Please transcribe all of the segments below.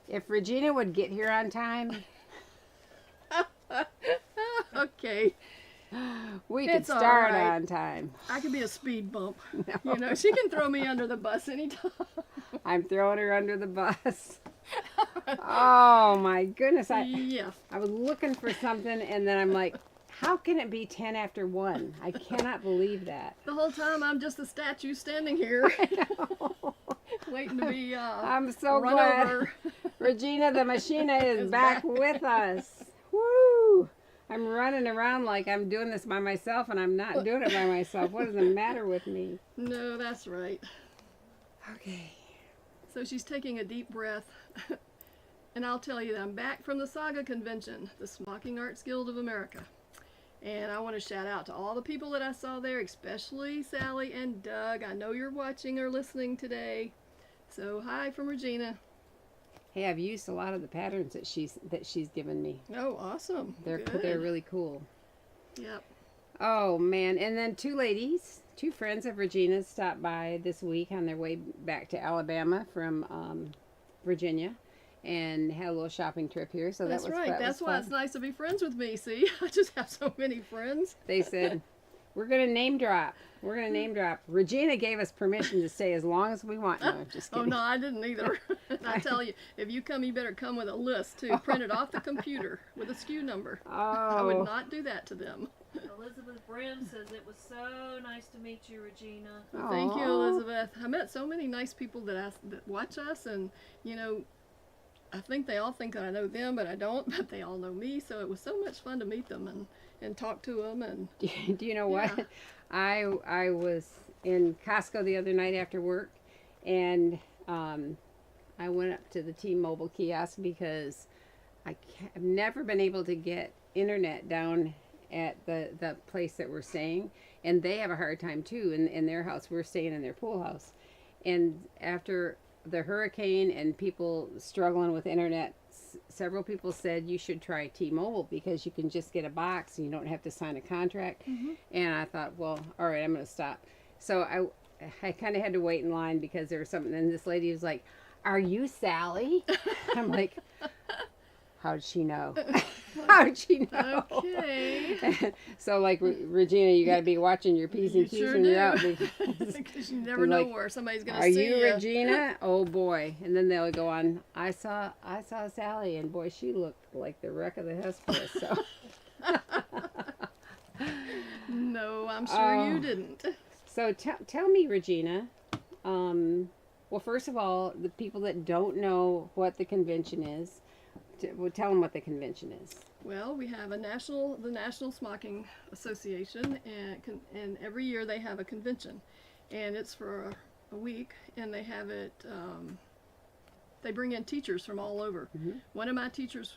If Regina would get here on time, Okay. we could It's all start right. on time. I could be a speed bump. No. You know, she can throw me under the bus anytime. I'm throwing her under the bus. Oh my goodness. Yeah. I was looking for something and then I'm like, how can it be 10 after 1? I cannot believe that. The whole time I'm just a statue standing here I know. waiting to be I'm so run glad over. Regina the Machina is Is back back. with us. Woo! I'm running around like I'm doing this by myself and I'm not doing it by myself. What is the matter with me? No, that's right. Okay. So she's taking a deep breath. And I'll tell you that I'm back from the Saga Convention, the Smocking Arts Guild of America. And I want to shout out to all the people that I saw there, especially Sally and Doug. I know you're watching or listening today. So hi from Regina. Hey, I've used a lot of the patterns that she's given me. Oh, awesome. They're Good. really cool. Yep. Oh man, and then two friends of Regina's stopped by this week on their way back to Alabama from Virginia, and had a little shopping trip here. So That's that was right. that That's was why fun. it's nice to be friends with me. See, I just have so many friends. They said, "We're gonna name drop. We're gonna name drop." Regina gave us permission to stay as long as we want. No, just Oh kidding. no, I didn't either. I tell you, if you come, you better come with a list too, printed off the computer with a SKU number. I would Oh, not do that to them. Elizabeth Brim says it was so nice to meet you, Regina. Thank you, aw. Elizabeth. I met so many nice people that watch us, and you know, I think they all think that I know them, but I don't. But they all know me, so it was so much fun to meet them and talk to them. And Do you know what? Yeah. I was in Costco the other night after work, and I went up to the T-Mobile kiosk because I've never been able to get internet down at the place that we're staying, and they have a hard time too in their house. We're staying in their pool house, and after the hurricane and people struggling with internet, several people said you should try T-Mobile because you can just get a box and you don't have to sign a contract. And I thought, well, all right, I'm going to stop. So I kind of had to wait in line because there was something, and this lady was like, "Are you Sally?" I'm like, how'd she know? How'd she know? okay, So like Regina, you got to be watching your P's and you Q's sure when you're out do, because because you never they're know like, where somebody's gonna are see you you. Regina? Oh boy. And then they'll go on, I saw Sally, and boy, she looked like the wreck of the Hesperus. So No, I'm sure Oh. you didn't. so tell me, Regina, well, first of all, the people that don't know what the convention is, well, tell them what the convention is. Well, we have the National Smocking Association, and every year they have a convention, and it's for a week, and they have it. They bring in teachers from all over. Mhm. One of my teachers,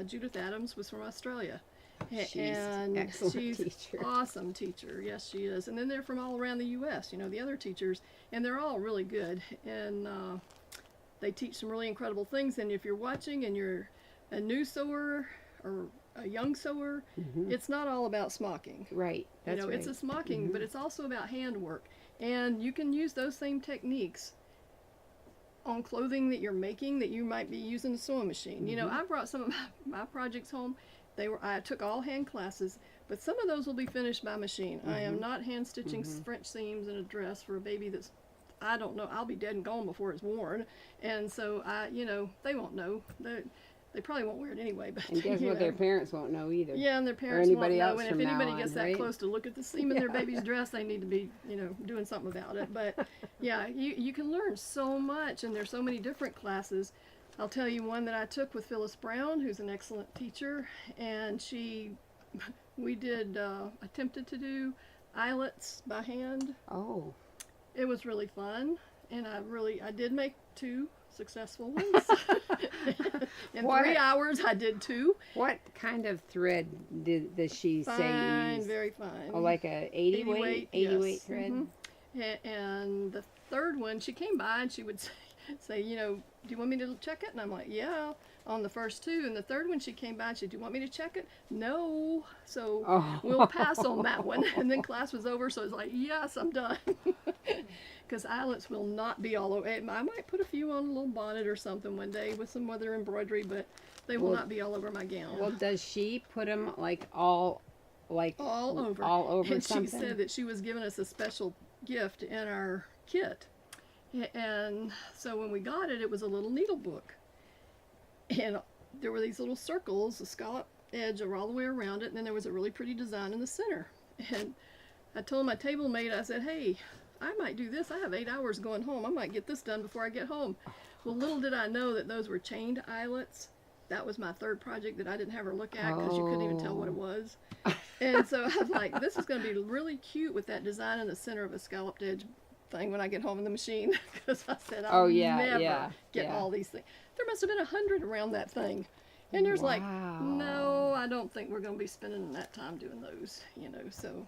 Judith Adams, was from Australia, She's and excellent she's teacher. awesome teacher. Yes, she is. And then they're from all around the U.S. You know, the other teachers, and they're all really good, and they teach some really incredible things. And if you're watching and you're a new sewer or a young sewer, Mhm. it's not all about smocking. Right. That's You know, right. it's a smocking, Mhm. but it's also about handwork. And you can use those same techniques on clothing that you're making that you might be using a sewing machine. You know, Mhm. I brought some of my projects home. I took all hand classes, but some of those will be finished by machine. I am Mhm. not hand stitching Mhm. French seams in a dress for a baby that's, I don't know, I'll be dead and gone before it's worn. And so you know, they won't know. They probably won't wear it anyway, but And guess you what? know. Their parents won't know either. Yeah, and their parents won't anybody know. else And if from now anybody on, gets that right? close to look at the seam in their Yeah. baby's dress, they need to be, you know, doing something about it. But yeah, you can learn so much, and there's so many different classes. I'll tell you one that I took with Phyllis Brown, who's an excellent teacher, and we attempted to do eyelets by hand. Oh. It was really fun, and I did make 2 successful ones. In What? 3 hours, I did 2. What kind of thread does she say you Fine, use? very fine. Oh, like a 80 weight? 80 weight yes. thread? And the third one, she came by and she would say, say, do you want me to check it? And I'm like, yeah, on the first two. And the third one, she came by and she said, do you want me to check it? No. So Oh. we'll pass on that one. And then class was over, so it's like, yes, I'm done. Because eyelets will not be all over. I might put a few on a little bonnet or something one day with some other embroidery, but they will not be all over my gown. Well, does she put them like all over. All over and something? She said that she was giving us a special gift in our kit. And so when we got it, it was a little needle book. And there were these little circles, a scallop edge all the way around it, and then there was a really pretty design in the center. And I told my table mate, I said, hey, I might do this. I have 8 hours going home. I might get this done before I get home. Well, little did I know that those were chained eyelets. That was my third project that I didn't have her look at because you couldn't even tell what it was. And so I was like, this is going to be really cute with that design in the center of a scalloped edge thing when I get home in the machine. Because I said, I'll never get all these things. There must have been 100 around that thing. And there's like, no, I don't think we're going to be spending that time doing those, so...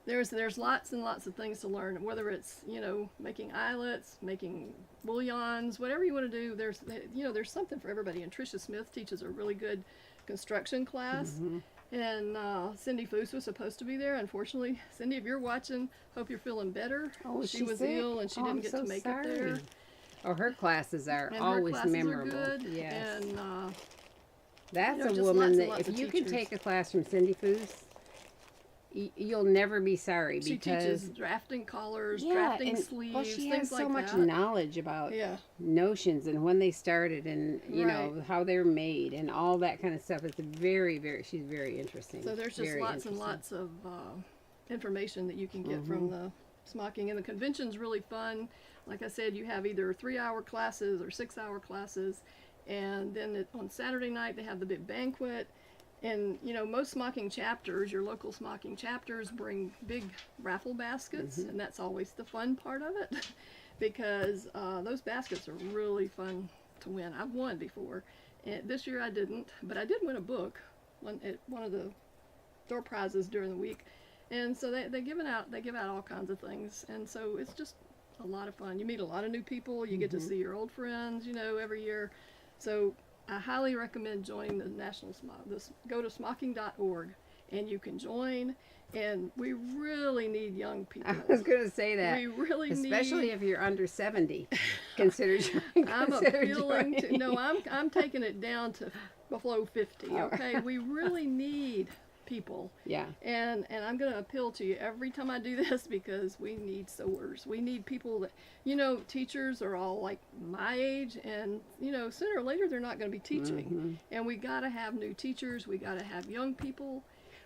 There's lots and lots of things to learn, whether it's, making eyelets, making bullions, whatever you want to do, there's something for everybody. And Tricia Smith teaches a really good construction class. And Cindy Foose was supposed to be there. Unfortunately, Cindy, if you're watching, hope you're feeling better. Oh, she was ill and she didn't get to make it there. Oh, her classes are And always her classes memorable. are good. Yes. And that's a just woman lots and that lots if of you can teachers. take a class from Cindy Foose, you'll never be sorry she because teaches drafting collars, drafting and, sleeves, well, she things has like so much that. knowledge about notions and when they started and you know how they're made and all that kind of stuff. It's she's very interesting. So there's just lots and lots of information that you can get from the smocking, and the convention's really fun. Like I said, you have either 3-hour classes or 6-hour classes, and then on Saturday night they have the big banquet. And most smocking chapters, your local smocking chapters, bring big raffle baskets, and that's always the fun part of it, because those baskets are really fun to win. I've won before, and this year I didn't, but I did win a book, one of the door prizes during the week, and so they give out all kinds of things, and so it's just a lot of fun. You meet a lot of new people. You get to see your old friends, every year. So I highly recommend joining the National Go to smocking.org, and you can join. And we really need young people. I was going to say that. We really especially if you're under 70. Consider joining. I'm appealing to. No, I'm taking it down to below 50. Okay, we really need people. Yeah. And I'm going to appeal to you every time I do this, because we need sewers. We need people that, teachers are all like my age, and, sooner or later they're not going to be teaching. And we got to have new teachers. We got to have young people,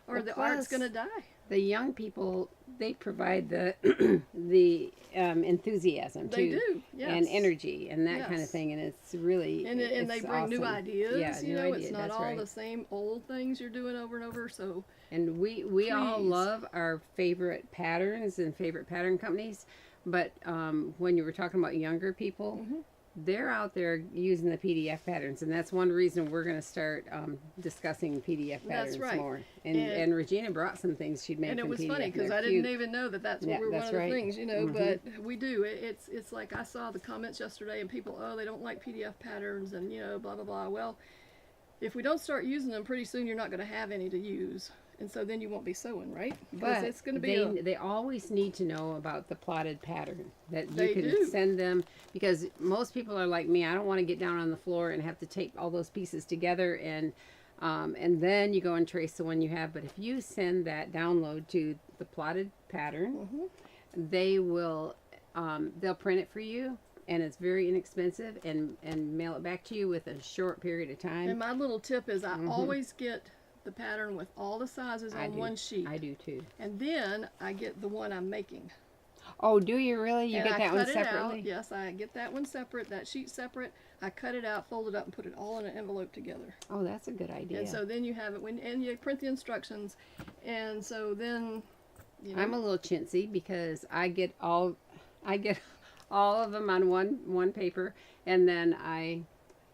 or the art's going to die. The young people, they provide the enthusiasm too. They do, yes. And energy and that kind of thing, and it's really and they bring awesome. new ideas. Yeah, new ideas. It's not That's all right. the same old things you're doing over and over. So and we all love our favorite patterns and favorite pattern companies, but when you were talking about younger people, they're out there using the PDF patterns, and that's one reason we're going to start discussing PDF patterns more. And Regena brought some things she'd made from PDF. And it was funny because I didn't even know that's what one of the things, but we do. It's like I saw the comments yesterday, and people, they don't like PDF patterns, and blah blah blah. Well, if we don't start using them, pretty soon you're not going to have any to use. And so then you won't be sewing, right? Because but it's going to be they always need to know about the plotted pattern, that you can send them, because most people are like me. I don't want to get down on the floor and have to tape all those pieces together and then you go and trace the one you have. But if you send that download to the plotted pattern, they will they'll print it for you, and it's very inexpensive, and mail it back to you with a short period of time. And my little tip is I always get the pattern with all the sizes on one sheet. I do too. And then I get the one I'm making. Oh, do you really? You get that one separately? Out. Yes, I get that one separate, that sheet separate. I cut it out, fold it up, and put it all in an envelope together. Oh, that's a good idea. And so then you have it and you print the instructions, and so then I'm a little chintzy because I get all of them on one paper, and then I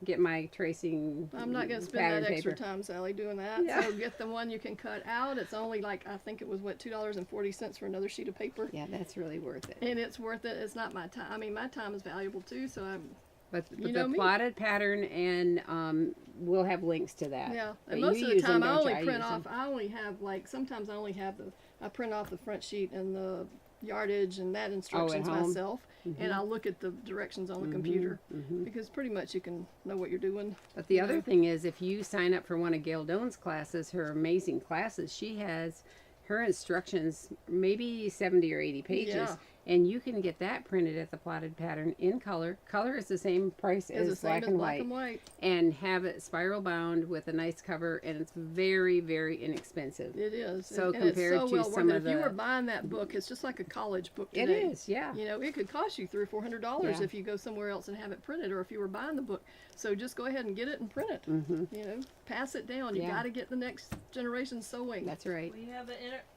get my tracing. I'm not going to spend pattern that extra paper. time, Sally, doing that. Yeah. So get the one you can cut out. It's only like, I think it was, what, $2.40 for another sheet of paper. Yeah, that's really worth it. And it's worth it. It's not my time. I mean, my time is valuable too, so I'm, But you the know me. plotted pattern, and we'll have links to that. yeah. But And most you of the use them, time I don't only you? print use off, them. I only have like, sometimes I only have I print off the front sheet and the yardage and that instructions home? myself. And I'll look at the directions on the computer Mm-hmm. because pretty much you can know what you're doing. But the you other know. thing is, if you sign up for one of Gail Doan's classes, her amazing classes, she has her instructions, maybe 70 or 80 pages. Yeah. And you can get that printed at the plotted pattern in color. Color is the same price It's the as same black as and black white. and white. And have it spiral bound with a nice cover, and it's very, very inexpensive. It is. So and compared it's so to well some worth it. of If you the- were buying that book, it's just like a college book It today. is, yeah. You know, it could cost you $300 or $400 Yeah. if you go somewhere else and have it printed, or if you were buying the book. So just go ahead and get it and print it. Mm-hmm. You know, pass it down. You Yeah. got to get the next generation sewing. That's right. We have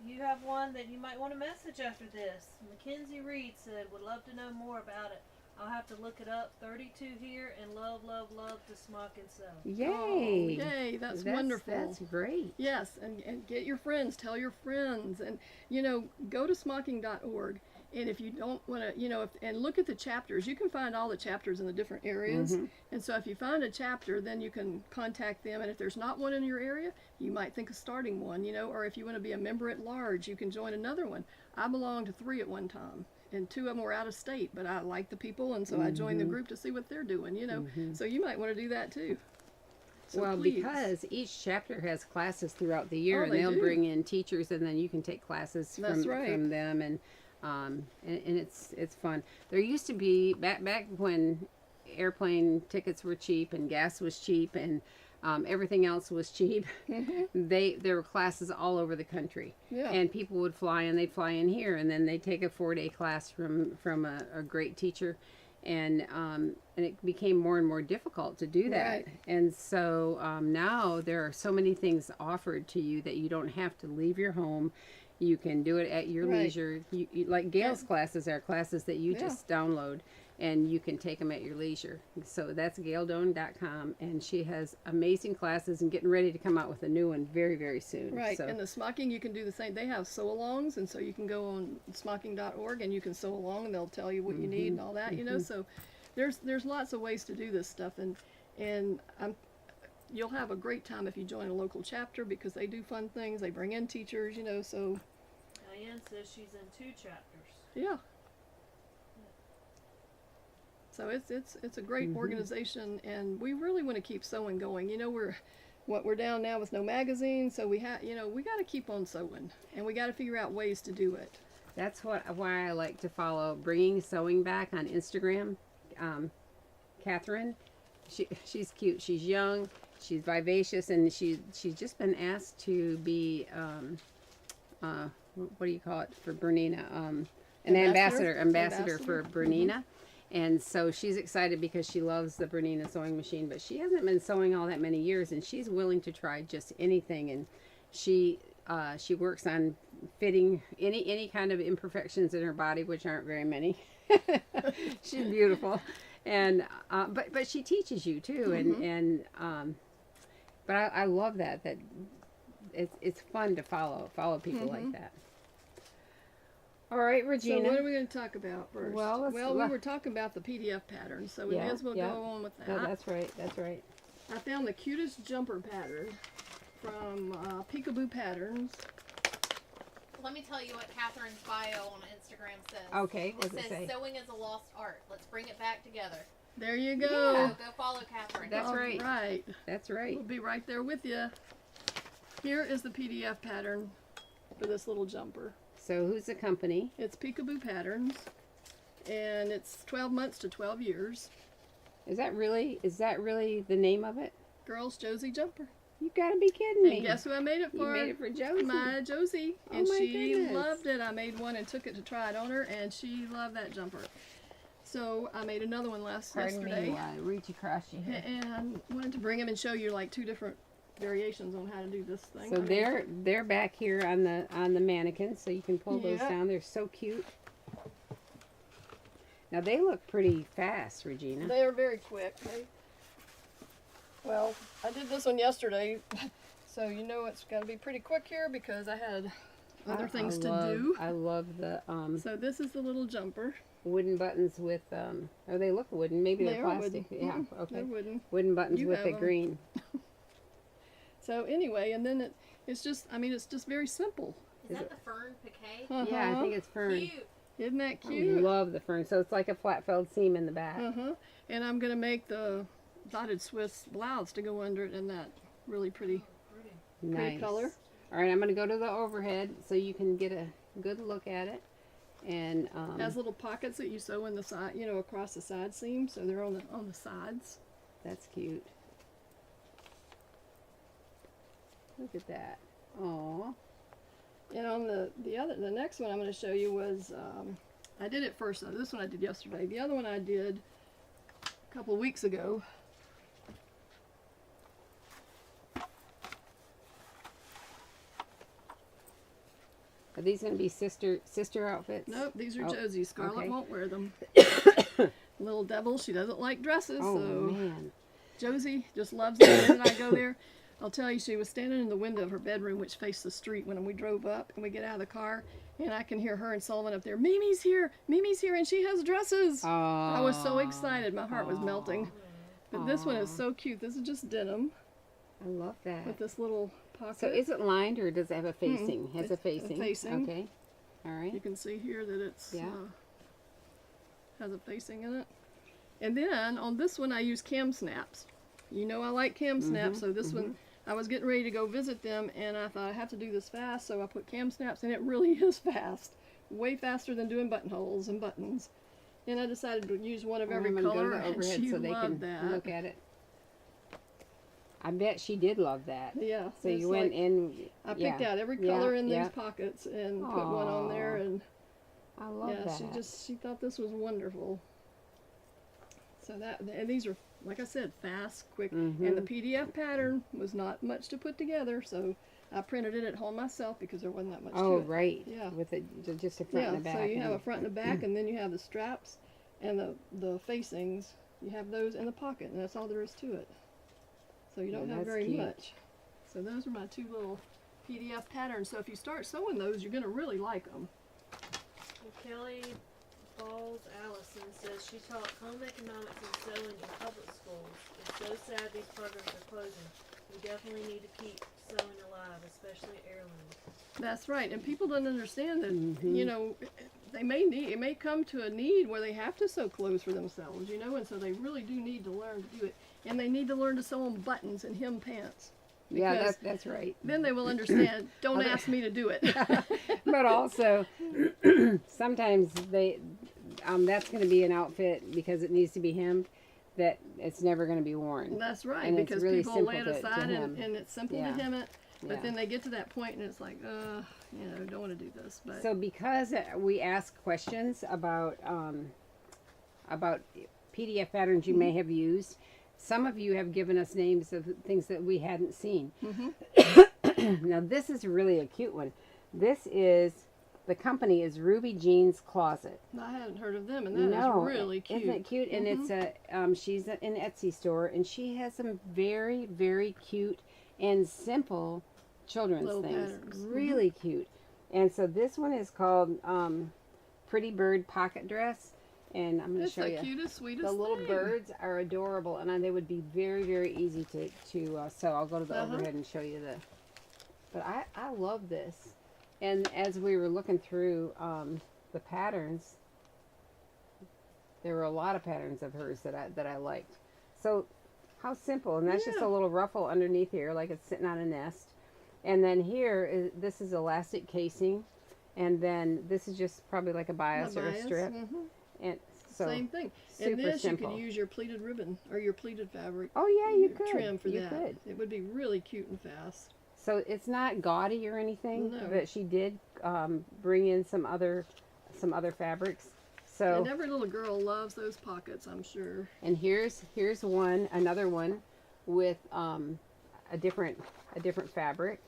you have one that you might want to message after this. Mackenzie Reed said, "Would love to know more about it. I'll have to look it up. 32 here and love, love, love to smock and sew." Yay! Oh, yay! That's wonderful. That's great. Yes, and get your friends, tell your friends, and you know, go to smocking.org. And if you don't want to, you know, and look at the chapters. You can find all the chapters in the different areas. And so if you find a chapter, then you can contact them. And if there's not one in your area, you might think of starting one, you know, or if you want to be a member at large, you can join another one. I belonged to 3 at one time, and 2 of them were out of state, but I liked the people, and so I joined the group to see what they're doing, you know. So you might want to do that too. So well, please. because each chapter has classes throughout the year, Oh, and they they'll do. bring in teachers, and then you can take classes That's right. from them, and it's fun. There used to be back when airplane tickets were cheap and gas was cheap and everything else was cheap. There were classes all over the country, Yeah. and people would fly, and they'd fly in here, and then they'd take a 4-day class from a great teacher. And it became more and more difficult to do that. Right. And so now there are so many things offered to you that you don't have to leave your home. You can do it at your Right. leisure. Like Gail's classes are classes that you Yeah. just download, and you can take them at your leisure. So that's gaildoan.com, and she has amazing classes and getting ready to come out with a new one very, very soon. Right, So, and the smocking, you can do the same. They have sew-alongs, and so you can go on smocking.org and you can sew along, and they'll tell you what you need and all that, you know. So there's lots of ways to do this stuff, and you'll have a great time if you join a local chapter because they do fun things. They bring in teachers, you know. So Diane says she's in 2 chapters. yeah. So it's a great organization, and we really want to keep sewing going. You know, we're down now with no magazine, so we got to keep on sewing, and we got to figure out ways to do it. that's why I like to follow Bringing Sewing Back on Instagram. Catherine, she's cute. She's young. She's vivacious, and she's just been asked to be what do you call it for Bernina? An ambassador for Bernina. And so she's excited because she loves the Bernina sewing machine, but she hasn't been sewing all that many years, and she's willing to try just anything. And she works on fitting any kind of imperfections in her body, which aren't very many. She's beautiful, and but she teaches you too, and but I love that it's fun to follow people like that. All right, Regena. So what are we going to talk about first? Well, we were talking about the PDF pattern, so we may as well go on with that. No, that's right. That's right. I found the cutest jumper pattern from Peekaboo Patterns. Let me tell you what Catherine's bio on Instagram says. Okay, what It does it says say? sewing is a lost art. Let's bring it back together. There you go. Yeah. So go follow Catherine. That's right. Right. That's right. We'll be right there with you. Here is the PDF pattern for this little jumper. So who's the company? It's Peekaboo Patterns, and it's 12 months to 12 years. Is that really the name of it? Girls Josie Jumper. You gotta be kidding me. And guess who I made it You for? made it for Josie. My Josie. Oh And my she goodness. loved it. I made one and took it to try it on her, and she loved that jumper. So I made another one yesterday. Me, reach across your head. And wanted to bring them and show you like 2 different variations on how to do this thing. So they're back here on the mannequin, so you can pull those Yeah. down. They're so cute. Now they look pretty fast, Regena. They are very quick. Well, I did this one yesterday, so you know it's got to be pretty quick here because I had other things to do. I love the So this is the little jumper. wooden buttons with oh, they look wooden. Maybe they're They are plastic. wooden. Yeah, Mhm, okay. they're wooden. Wooden buttons You with have the 'em. green. So anyway, and then it's just, I mean, it's just very simple. Is that the fern piquet? Yeah, I Uh-huh. think it's fern. Cute. Isn't that I cute? love the fern. So it's like a flat felled seam in the back. Uh-huh. And I'm going to make the dotted Swiss blouse to go under it in that really pretty Nice. color. All right, I'm going to go to the overhead so you can get a good look at it. And has little pockets that you sew in the side, you know, across the side seam, so they're on the sides. that's cute. Look at that. Oh, And on the next one I'm going to show you was, I did it first. This one I did yesterday. The other one I did a couple weeks ago. are these going to be sister outfits? Nope, these are Oh, Josie's. Scarlett okay. won't wear them. Little devil, she doesn't like dresses, Oh so man. Josie just loves them. And I go there. I'll tell you, she was standing in the window of her bedroom, which faced the street, when we drove up and we get out of the car, and I can hear her and Sullivan up there. Mimi's here, and she has dresses. I was so excited, my heart was melting. But this one is so cute. This is just denim I love that. with this little pocket. So is it lined or does it have a facing? Has a It's a facing. facing. Okay. All right. You can see here that it's Yeah. has a facing in it. And then on this one I use cam snaps. You know I like cam snaps, so this one I was getting ready to go visit them and I thought I have to do this fast, so I put cam snaps and it really is fast. Way faster than doing buttonholes and buttons. And I decided to use one of every I'm gonna go to color the and overhead she so they can loved that. look at it. I bet she did love that. Yeah. So it's you went like- in. I picked yeah. out every Yeah, color in yeah. these pockets and put one on there, Aw. and I love yeah, that. she thought this was wonderful. So and these are, like I said, fast, quick, and the PDF pattern was not much to put together, so I printed it at home myself because there wasn't that much Oh to it. right. Yeah. With just a front Yeah, and a back. so you have and- a front and a back, and then you have the straps and the facings. You have those in the pocket, and that's all there is to it. So you don't Yeah, have that's very cute. much. So those are my two little PDF patterns. So if you start sewing those, you're going to really like them. Kelly Balls Allison says she taught home economics and sewing in public schools. It's so sad these programs are closing. We definitely need to keep sewing alive, especially heirlooms. That's right, and people don't understand that. Mhm. You know, it may come to a need where they have to sew clothes for themselves. You know, and so they really do need to learn to do it, and they need to learn to sew on buttons and hem pants. Yeah, because that's right. Then they will understand. Don't ask me to do it. But also, sometimes that's going to be an outfit because it needs to be hemmed that it's never going to be worn. That's right, And it's because really people lay it simple to aside hem. and it's simple Yeah. to hem it. But Yeah. then they get to that point and it's like, you know, don't want to do this. But So because we ask questions about PDF patterns you may have used, some of you have given us names of things that we hadn't seen. Now this is really a cute one. The company is Ruby Jean's Closet. I hadn't heard of them, and that is really cute. Isn't it cute? And it's she's an Etsy store, and she has some very, very cute and simple children's Little things. patterns. Really cute. And so this one is called Pretty Bird Pocket Dress, and I'm going to It's show the you. cutest, sweetest The little thing. birds are adorable, and they would be very, very easy to sew. I'll go to the overhead and show you the. But I love this. And as we were looking through the patterns, there were a lot of patterns of hers that I liked. So how simple, and that's just a Yeah. little ruffle underneath here, like it's sitting on a nest. And then here, this is elastic casing, and then this is just probably like a bias or a bias, strip. And so Same thing. super And this simple. you could use your pleated ribbon or your pleated fabric. Oh yeah, you your could. trim for you that. could. It would be really cute and fast. So it's not gaudy or anything, No. but she did bring in some other fabrics. So And every little girl loves those pockets, I'm sure. and here's another one with a different fabric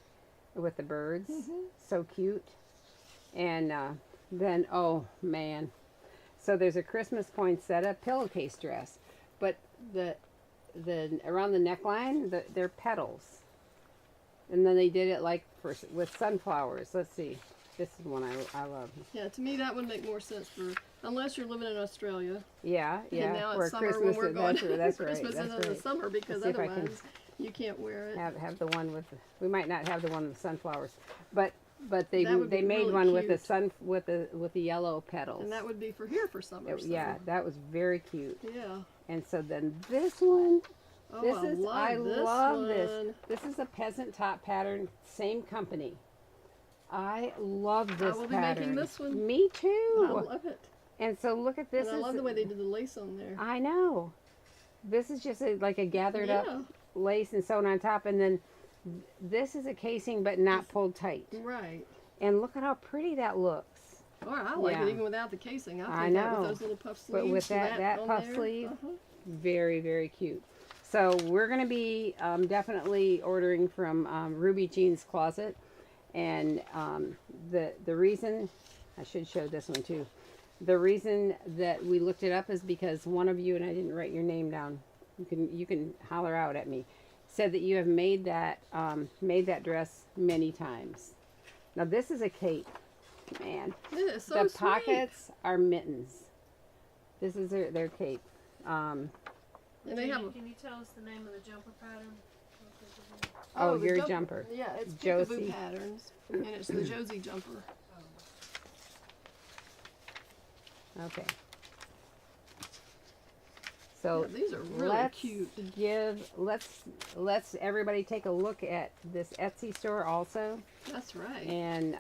with the birds. So cute. And then oh man, so there's a Christmas poinsettia pillowcase dress, but the around the neckline, they're petals, and then they did it like with sunflowers. Let's see. This is one I love. Yeah, to me that would make more sense for unless you're living in Australia. Yeah, yeah. And now where it's summer when Christmas we're is, going. that's right. Christmas That's is right. in the summer because Let's see if I can otherwise you can't wear it. Have the one with we might not have the one with the sunflowers, but they That would be made really one with the cute. with the yellow petals. And that would be for here for summer. So. Yeah, that was very cute. Yeah. And so then this one, Oh, this I is love I this love one. this. This is a peasant top pattern, same company. I love this I will be pattern. making this one. Me I too. love it. And so look at this. And I love the way they did the lace on there. I know. This is just like a gathered up Yeah. lace and sewn on top, and then this is a casing but not pulled tight. Right. And look at how pretty that looks. Or I like Yeah. it even without the casing. I I think that know. with those little puff sleeves. But with that on puff there. sleeve, Uh-huh. very, very cute. So we're going to be definitely ordering from Ruby Jean's Closet. And the reason, I should show this one too. The reason that we looked it up is because one of you, and I didn't write your name down, you can holler out at me, said that you have made that dress many times. Now this is a cape, man. It is so The sweet. pockets are mittens. This is their cape. And they Regina, have can you tell us the name of the jumper pattern? Oh, the your jumper. Yeah, it's Josie. peekaboo patterns. And it's the Josie jumper. Okay. So Yeah, these are really let's cute. let's everybody take a look at this Etsy store also, That's right. and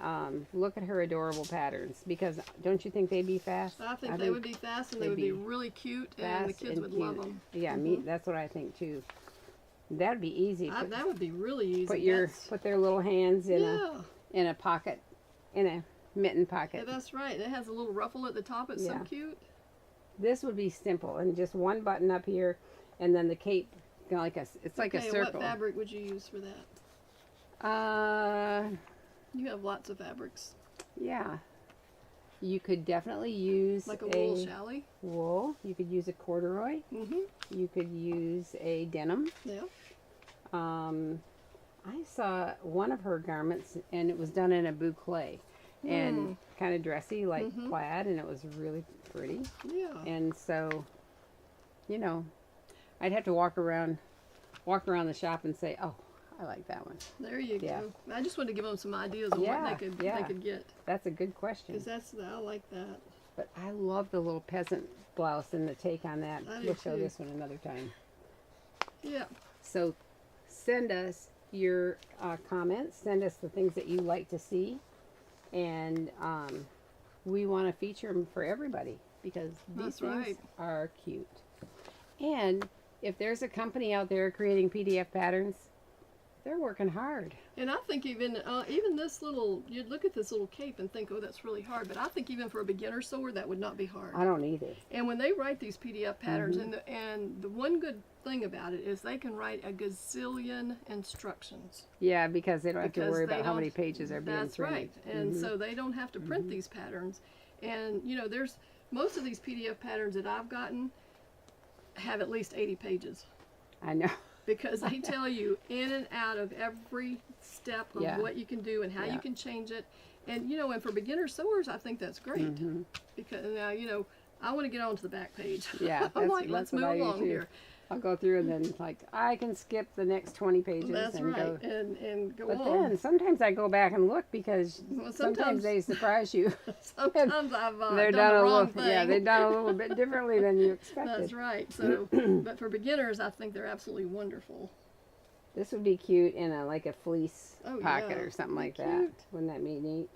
look at her adorable patterns, because don't you think they'd be fast? I think they would be fast and they they'd would be be really cute and the fast kids and would cute. love them. Yeah, me. That's what I think too. That'd be easy. That would be really easy. Put their little hands in yeah. a pocket, in a mitten Yeah, pocket. that's right. It has a little ruffle at the top. It's so Yeah. cute. This would be simple, and just one button up here, and then the cape, it's like a Okay, circle. what fabric would you use for that? You have lots of fabrics. Yeah. You could definitely use Like a wool challis. wool. You could use a corduroy. Mm-hmm. You could use a denim. Yeah. I saw one of her garments, and it was done in a boucle, and kind of dressy, like plaid, and it was really pretty. Yeah. And so, I'd have to walk around the shop and say, "Oh, I like that one." There you Yeah. go. I just wanted to give them some ideas of Yeah, what they could get. That's a good question. Because I like that. But I love the little peasant blouse and the take on that. I do We'll show too. this one another time. Yeah. So send us your comments. Send us the things that you like to see. And we want to feature them for everybody, because these That's things right. are cute. And if there's a company out there creating PDF patterns, they're working hard. And I think even this little, you'd look at this little cape and think, oh, that's really hard. But I think even for a beginner sewer, that would not be hard. I don't either. And when they write these PDF patterns, and the one good thing about it is they can write a gazillion instructions. Yeah, because they don't have to Because worry they about how many don't- pages are being That's printed. right. And so they don't have to print these patterns. And, there's most of these PDF patterns that I've gotten have at least 80 pages. I know. Because they tell you in and out of every step of Yeah. what you can do and how Yeah. you can change it. And, and for beginner sewers, I think that's great. Because now, I want to get on to the back page. Yeah, I'm that's- like, let's that's what move I do along too. here. I'll go through and then I can skip the next 20 pages That's and right. go. And go But on. then sometimes I go back and look, because Well, sometimes they surprise you. Sometimes I've They're done the a wrong little, thing. yeah, they're done a little bit differently than you expected. That's right. So, but for beginners, I think they're absolutely wonderful. This would be cute in a fleece Oh, pocket yeah. or something like Cute. that. Wouldn't that be neat?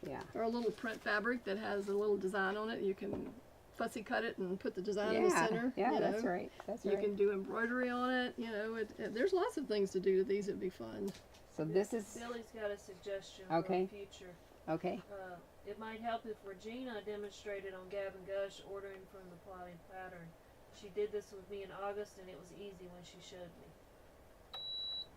Yeah. Or a little print fabric that has a little design on it. You can fussy cut it and put the design in the center. Yeah, you that's know. right. That's You right. can do embroidery on it. There's lots of things to do to these. It'd be fun. So this is Billy's got a suggestion Okay. for the future. okay. It might help if Regina demonstrated on Gab and Gush ordering from the plotting pattern. She did this with me in August, and it was easy when she showed me.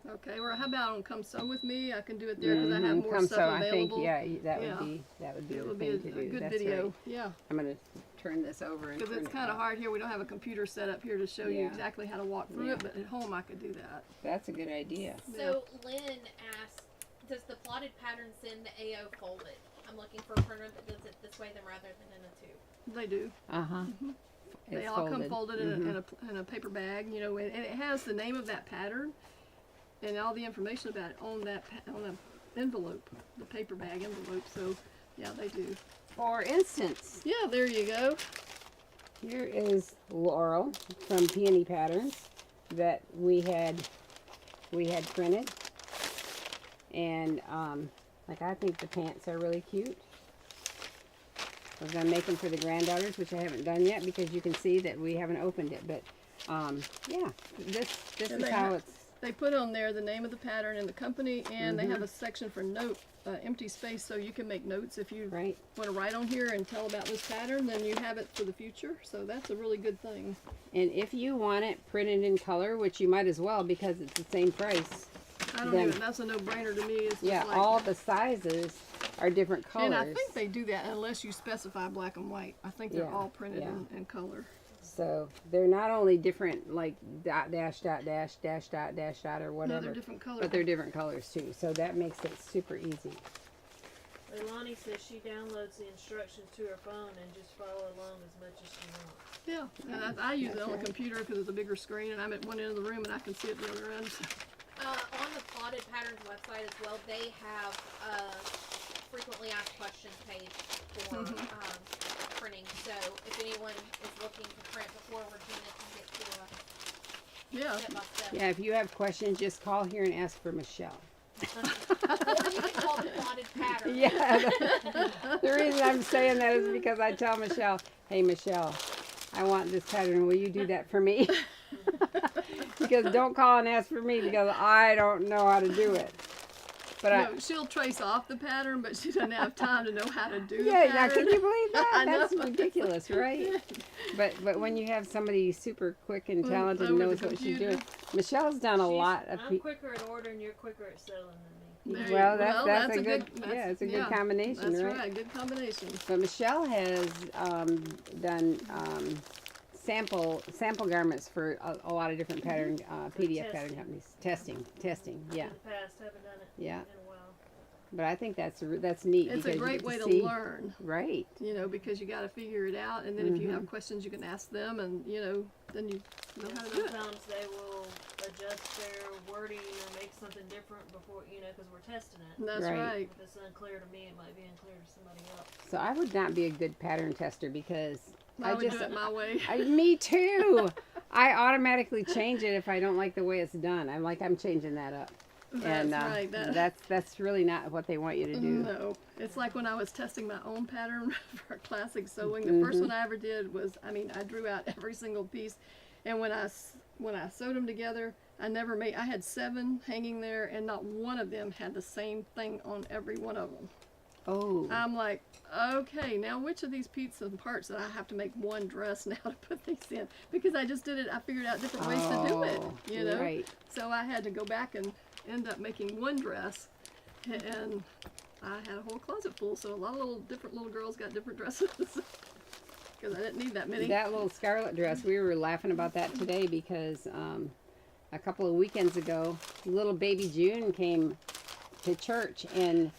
Okay, or how about on Come Sew With Me? I can do it there because I have more Come stuff so I think available. that Yeah. would be It the would be thing a to do. good That's video. right. Yeah. I'm gonna turn this over and Because turn it's it kind of back. hard here. We don't have a computer set up here to show you Yeah. exactly how to walk through Yeah. it, but at home I could do that. That's a good idea. So Lynn asked, does the plotted pattern send the AO folded? I'm looking for a printer that does it this way than rather than in a tube. They do. They all come folded in a paper bag, you know, and it has the name of that pattern and all the information about it on that on the envelope, the paper bag envelope. So, yeah, they do. For instance, Yeah, there you go. here is Laurel from Peony Patterns that we had printed, and like I think the pants are really cute. I was gonna make them for the granddaughters, which I haven't done yet because you can see that we haven't opened it. But yeah, this And is how it's. They put on there the name of the pattern and the company, and they have a section for note, empty space, so you can make notes if you Right. want to write on here and tell about this pattern. Then you have it for the future. So that's a really good thing. And if you want it printed in color, which you might as well because it's the same price. I don't Then- even. That's a no-brainer to me. It's just Yeah, like, all the sizes are different colors. and I think they do that unless you specify black and white. I think they're Yeah, all printed yeah. in color. So they're not only different, like dot dash dot dash dash dot dash dot or No, whatever, they're different colors. but they're different colors too. So that makes it super easy. Leilani says she downloads the instructions to her phone and just follow along as much as she wants. Yeah, and I use it That's on the right. computer because it's a bigger screen, and I'm at one end of the room and I can see it the other end. So. On the plotted patterns website as well, they have a frequently asked questions page for printing. So if anyone is looking to print before Regena can get to a Yeah. step by step, Yeah, if you have questions, just call here and ask for Michelle. or you can call the plotted pattern. Yeah. The reason I'm saying that is because I tell Michelle, "Hey Michelle, I want this pattern. Will you do that for me?" Because don't call and ask for me because I don't know how to do it. But No, she'll trace off the pattern, but she doesn't have time to know how to do yeah, the now pattern. can you believe that? I That's know. ridiculous, right? But when you have somebody super quick and talented and over knows the what she's computer. doing, Michelle's done a lot of. I'm quicker at ordering, you're quicker at selling than me. There you- Well, that's a good that's- yeah, it's a good yeah, combination, That's right? right, good combination. But Michelle has done sample garments for a lot of different pattern PDF pattern testing. companies. Testing, yeah, In the past, haven't done it yeah. in a while. But I think that's neat. It's because a you great get way to see- learn, Right. you know, because you got to figure it out, and then if you have questions, you can ask them, and you know, then you know And how to do it. sometimes they will adjust their wording or make something different before, because we're testing it. That's Right. right. If it's unclear to me, it might be unclear to somebody else. So I would not be a good pattern tester because I would do it my way. me too. I automatically change it if I don't like the way it's done. I'm changing that up. That's And right. that's really not what they want you to do. No, it's like when I was testing my own pattern for classic sewing. The first one I ever did was, I drew out every single piece, and when I sewed them together, I had 7 hanging there, and not one of them had the same thing on every one of them. Oh. I'm like, okay, now which of these pieces and parts that I have to make one dress now to put these in? Because I just did it, I figured out different ways to do it, you know? Right. So I had to go back and end up making one dress, and I had a whole closet full, so a lot of different little girls got different dresses. Because I didn't need that many. That little scarlet dress, we were laughing about that today because a couple of weekends ago, little baby June came to church and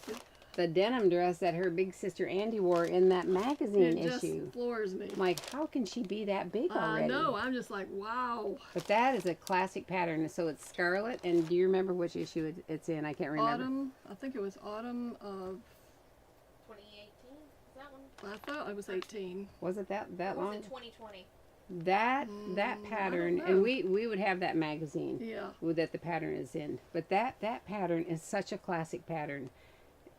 the denim dress that her big sister Andy wore in that magazine It just issue. floors me. I'm like, how can she be that big already? I know, I'm just like, wow. But that is a classic pattern. So it's scarlet, and do you remember which issue it's in? I can't remember. Autumn, I think it was autumn of, 2018. Is that one? I thought it was 18. Was it that Or was long? it 2020? That pattern, know. and we would have that magazine Yeah. that the pattern is in. But that pattern is such a classic pattern,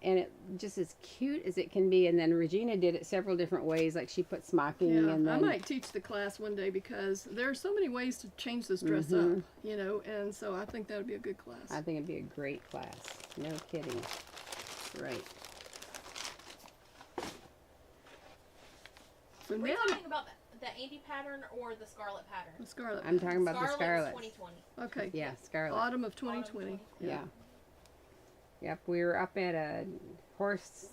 and it just as cute as it can be. And then Regena did it several different ways, like she put smocking Yeah, and I then might teach the class one day because there are so many ways to change this dress up, you know, and so I think that would be a good class. I think it'd be a great class. No kidding. Right. So We're now, talking about the the Andy pattern or the Scarlet pattern? The Scarlet. I'm talking about the Scarlet Scarlet. was 2020. Okay. Yeah, Scarlet. Autumn of 2020. Yeah. Yep, we were up at a horse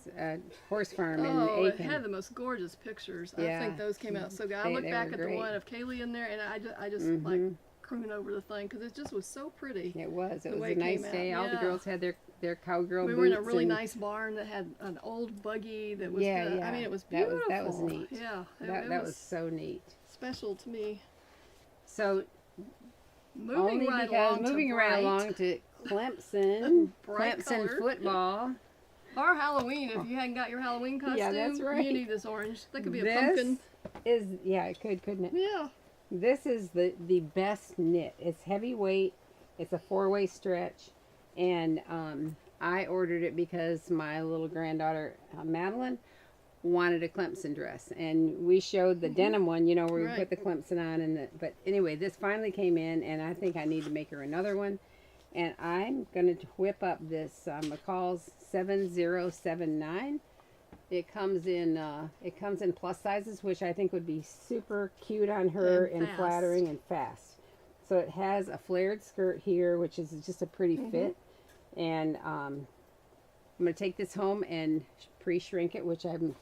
farm in Oh, it Aiken. had the most gorgeous pictures. I Yeah. think those came out so good. I They- look they back were at the great. one of Kaylee in there, and I just like croon over the thing because it just was so pretty. It was. It the was way a it nice came day. out, All the yeah. girls had their cowgirl We boots. were in a really and, nice barn that had an old buggy that was Yeah, good. yeah. I mean, it was That beautiful. was- that was neat. Yeah, That was so neat. special to me. So Moving only right because along moving to right bright, along to Clemson, Bright Clemson color. football. Or Halloween, if you hadn't got your Halloween costume. Yeah, that's right. You need this orange. That could be a This pumpkin. is it could, couldn't it? Yeah. This is the best knit. It's heavyweight. It's a 4-way stretch, and I ordered it because my little granddaughter Madeline wanted a Clemson dress, and we showed the denim one, you know, where we Right. put the Clemson on, but anyway, this finally came in, and I think I need to make her another one, and I'm gonna whip up this McCall's 7079. It comes in plus sizes, which I think would be super cute on her And and fast. flattering and fast. So it has a flared skirt here, which is just a pretty fit. And I'm gonna take this home and pre-shrink it, which I'm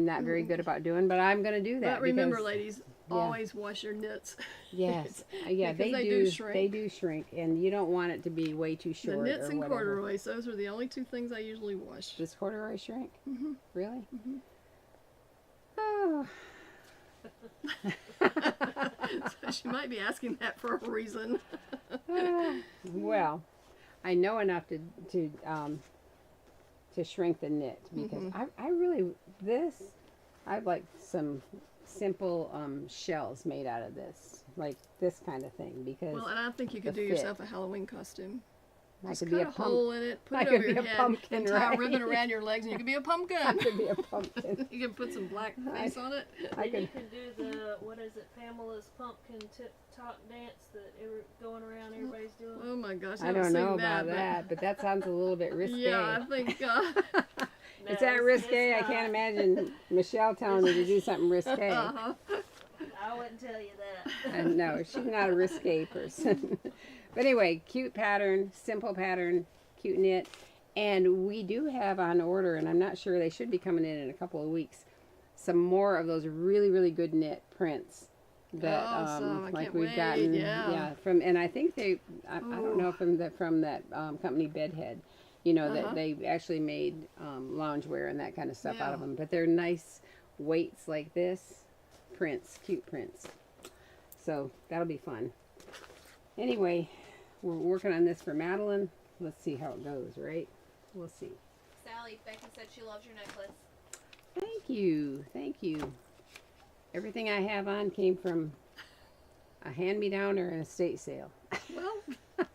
not very good about doing, but I'm gonna do that. But remember, because- ladies, always wash your knits. Yes, yeah, Because they they do. do shrink. They do shrink, and you don't want it to be way too The short knits or and whatever. corduroys, those are the only two things I usually wash. Does corduroy shrink? Really? Oh. So she might be asking that for a reason. Well, I know enough to shrink the knit because I really I'd like some simple shells made out of this, like this kind of thing, because Well, and I think you could the do fit. yourself a Halloween costume. I Just could cut be a a hole in it, put I it could over be your a head, pumpkin, and tie a right? ribbon around your legs, and you could be a I pumpkin. could be a pumpkin. You can put some black face on it. I Then could. you can do the, what is it, Pamela's pumpkin talk dance that going around everybody's doing. Oh my gosh, I haven't don't know seen about but- that, but that sounds a little bit risque. Yeah, I think. It's that risque. I not. can't imagine Michelle telling me to do something risque. Uh-huh. I wouldn't tell you that. No, she's not a risque person. But anyway, cute pattern, simple pattern, cute knit. And we do have on order, and I'm not sure, they should be coming in a couple of weeks, some more of those really, really good knit prints that Awesome. I like can't we've wait. gotten. Yeah. From, and I think I don't know from that company Bedhead, you know, that they actually made loungewear and that kind of stuff out of Yeah. them. But they're nice weights like this, prints, cute prints. So that'll be fun. Anyway, we're working on this for Madeline. Let's see how it goes, right? We'll see. Sally, Becky said she loves your necklace. Thank you. Thank you. Everything I have on came from a hand-me-down or an estate sale. Well,